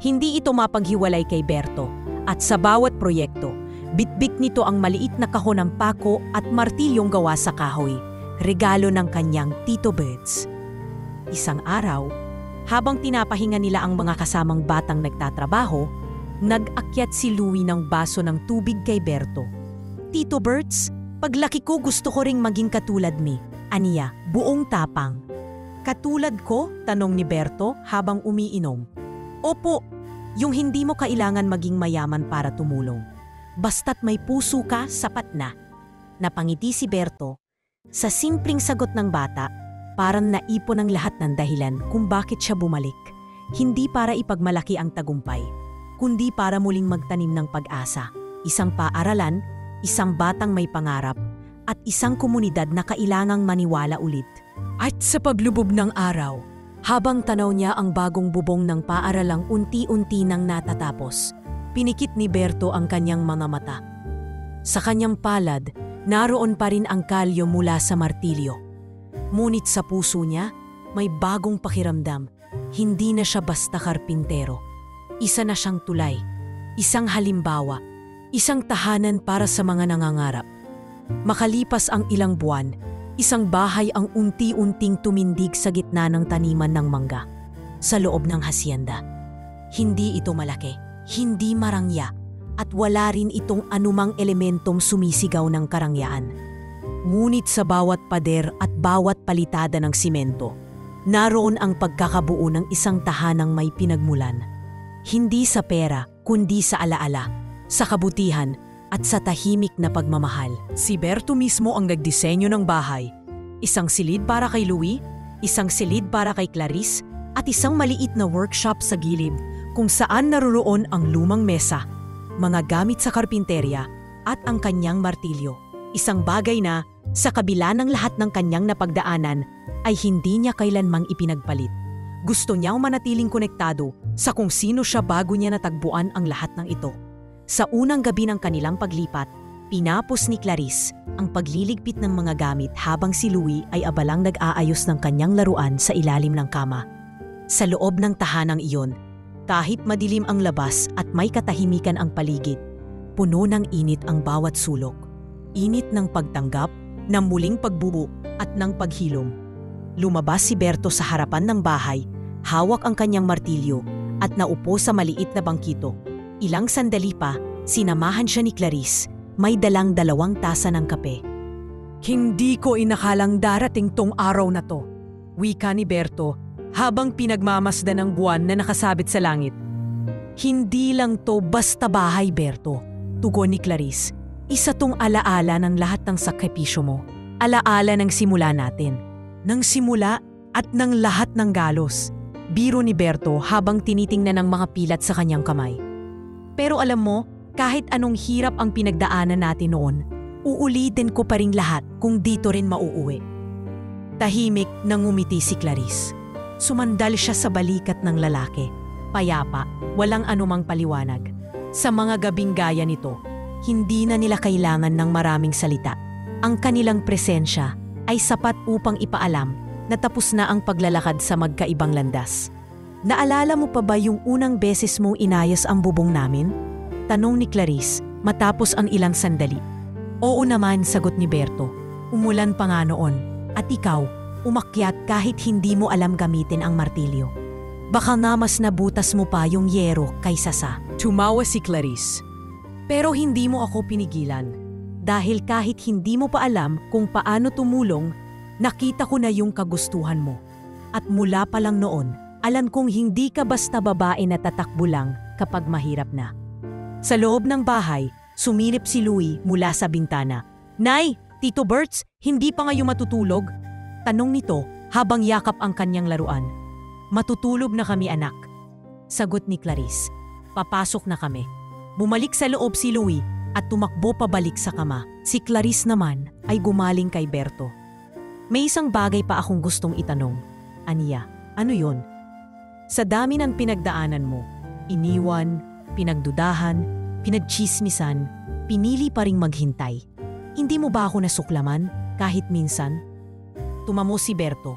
Hindi ito mapaghiwalay kay Berto at sa bawat proyekto, bitbit nito ang maliit na kahon ng pako at martilyong gawa sa kahoy, regalo ng kanyang Tito Birds. Isang araw, habang tinapahinga nila ang mga kasamang batang nagtatrabaho, nag-akyat si Louie ng baso ng tubig kay Berto. Tito Birds, paglaki ko gusto ko ring maging katulad mi, aniya, buong tapang. Katulad ko? Tanong ni Berto habang umiinom. Opo, yung hindi mo kailangan maging mayaman para tumulong. Basta't may puso ka, sapat na. Napangiti si Berto. Sa simpleng sagot ng bata, parang naipon ang lahat ng dahilan kung bakit siya bumalik. Hindi para ipagmalaki ang tagumpay, kundi para muling magtanim ng pag-asa. Isang paaralan isang batang may pangarap, at isang komunidad na kailangang maniwala ulit. At sa paglubog ng araw, habang tanaw niya ang bagong bubong ng paaralang unti-unti nang natatapos, pinikit ni Berto ang kanyang mga mata. Sa kanyang palad, naroon pa rin ang kalyo mula sa martilyo. Ngunit sa puso niya, may bagong pakiramdam. Hindi na siya basta karpintero. Isa na siyang tulay, isang halimbawa, isang tahanan para sa mga nangangarap. Makalipas ang ilang buwan, isang bahay ang unti-unting tumindig sa gitna ng taniman ng mangga. Sa loob ng hasyenda. Hindi ito malaki, hindi marangya, at wala rin itong anumang elementong sumisigaw ng karangyaan. Ngunit sa bawat pader at bawat palitada ng simento, naroon ang pagkakabuo ng isang tahanang may pinagmulan. Hindi sa pera, kundi sa alaala, sa kabutihan, at sa tahimik na pagmamahal. Si Berto mismo ang nagdisenyo ng bahay. Isang silid para kay Louie, isang silid para kay Clarice, at isang maliit na workshop sa gilid kung saan naroon ang lumang mesa, mga gamit sa karpinterya, at ang kanyang martilyo. Isang bagay na, sa kabila ng lahat ng kanyang napagdaanan, ay hindi niya kailanmang ipinagpalit. Gusto niyang manatiling konektado sa kung sino siya bago niya natagpuan ang lahat ng ito. Sa unang gabi ng kanilang paglipat, pinapos ni Clarice ang pagliligpit ng mga gamit habang si Louie ay abalang nag-aayos ng kanyang laruan sa ilalim ng kama. Sa loob ng tahanang iyon, kahit madilim ang labas at may katahimikan ang paligid, puno ng init ang bawat sulok. Init ng pagtanggap, ng muling pagbubo at ng paghilom. Lumabas si Berto sa harapan ng bahay, hawak ang kanyang martilyo at naupo sa maliit na bangkito. Ilang sandali pa, sinamahan siya ni Clarice, may dalang 2 tasa ng kape. Hindi ko inakalang darating tong araw na to, wika ni Berto habang pinagmamasdan ng buwan na nakasabit sa langit. Hindi lang to basta bahay, Berto, tugon ni Clarice. Isa tong alaala ng lahat ng sakripisyo mo. Alaala ng simula natin. Ng simula at ng lahat ng galos. Biro ni Berto habang tinitingnan ng mga pilat sa kanyang kamay. Pero alam mo, kahit anong hirap ang pinagdaanan natin noon, uulitin ko pa rin lahat kung dito rin mauuwi. Tahimik nang ngumiti si Clarice. Sumandal siya sa balikat ng lalaki. Payapa, walang anumang paliwanag. Sa mga gabing gaya nito, hindi na nila kailangan ng maraming salita. Ang kanilang presensya ay sapat upang ipaalam na tapos na ang paglalakad sa magkaibang landas. Naalala mo pa ba yung unang beses mong inayos ang bubong namin? Tanong ni Clarice matapos ang ilang sandali. Oo naman, sagot ni Berto. Umulan pa nga noon. At ikaw, umakyat kahit hindi mo alam gamitin ang martilyo. Baka nga mas nabutas mo pa yung yero kaysa sa... Tumawa si Clarice. Pero hindi mo ako pinigilan. Dahil kahit hindi mo pa alam kung paano tumulong, nakita ko na yung kagustuhan mo. At mula pa lang noon, alam kong hindi ka basta babae na tatakbo lang kapag mahirap na. Sa loob ng bahay, sumilip si Louie mula sa bintana. Nay, Tito Berts, hindi pa ngayon matutulog? Tanong nito habang yakap ang kanyang laruan. Matutulog na kami, anak. Sagot ni Clarice. Papasok na kami. Bumalik sa loob si Louie at tumakbo pabalik sa kama. Si Clarice naman ay gumaling kay Berto. May isang bagay pa akong gustong itanong. Aniya, ano yon? Sa dami ng pinagdaanan mo, iniwan, pinagdudahan, pinagchismisan, pinili pa ring maghintay. Hindi mo ba ako nasuklaman kahit minsan? Tumamo si Berto.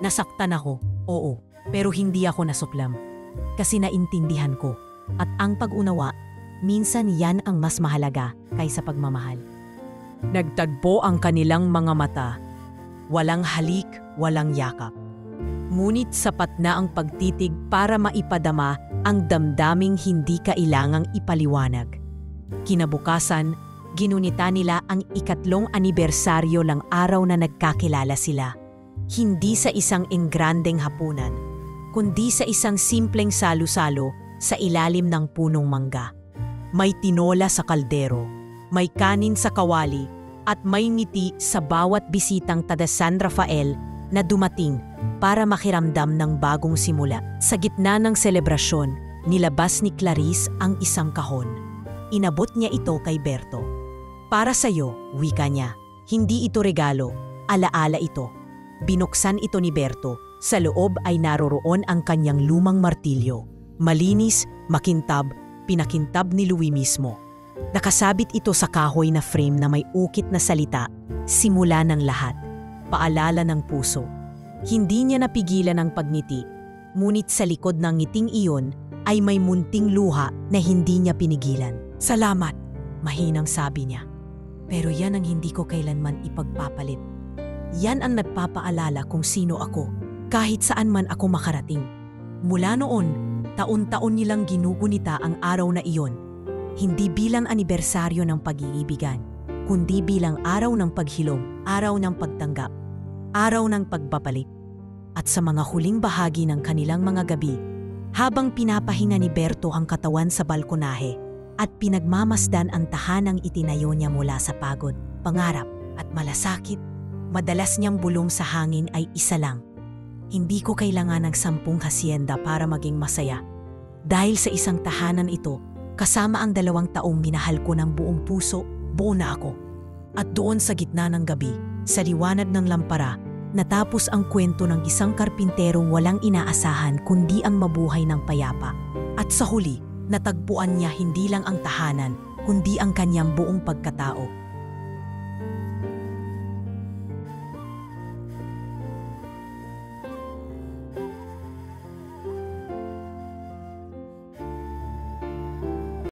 Nasaktan ako, oo, pero hindi ako nasuklam. Kasi naintindihan ko. At ang pag-unawa, minsan yan ang mas mahalaga kaysa pagmamahal. Nagtagpo ang kanilang mga mata. Walang halik, walang yakap. Ngunit sapat na ang pagtitig para maipadama ang damdaming hindi kailangang ipaliwanag. Kinabukasan, ginunita nila ang 3 anibersaryo ng araw na nagkakilala sila. Hindi sa isang engrandeng hapunan, kundi sa isang simpleng salo-salo sa ilalim ng punong mangga. May tinola sa kaldero, may kanin sa kawali, at may ngiti sa bawat bisitang taga San Rafael na dumating para makiramdam ng bagong simula. Sa gitna ng selebrasyon, nilabas ni Clarice ang isang kahon. Inabot niya ito kay Berto. Para sa'yo, wika niya. Hindi ito regalo, alaala ito. Binuksan ito ni Berto. Sa loob ay naroroon ang kanyang lumang martilyo. Malinis, makintab, pinakintab ni Louie mismo. Nakasabit ito sa kahoy na frame na may ukit na salita, simula ng lahat, paalala ng puso. Hindi niya napigilan ang pagngiti, ngunit sa likod ng ngiting iyon ay may munting luha na hindi niya pinigilan. Salamat, mahinang sabi niya. Pero yan ang hindi ko kailanman ipagpapalit. Yan ang nagpapaalala kung sino ako, kahit saan man ako makarating. Mula noon, taon-taon nilang ginugunita ang araw na iyon, hindi bilang anibersaryo ng pag-iibigan, kundi bilang araw ng paghilom, araw ng pagtanggap, araw ng pagbabalik. At sa mga huling bahagi ng kanilang mga gabi, habang pinapahinga ni Berto ang katawan sa balkonahe at pinagmamasdan ang tahanang itinayo niya mula sa pagod, pangarap at malasakit, madalas niyang bulong sa hangin ay isa lang. Hindi ko kailangan ng 10 hasyenda para maging masaya. Dahil sa isang tahanan ito, kasama ang 2 taong minahal ko ng buong puso, buo na ako. At doon sa gitna ng gabi, sa liwanag ng lampara, natapos ang kwento ng isang karpinterong walang inaasahan kundi ang mabuhay ng payapa. At sa huli, natagpuan niya hindi lang ang tahanan, kundi ang kanyang buong pagkatao.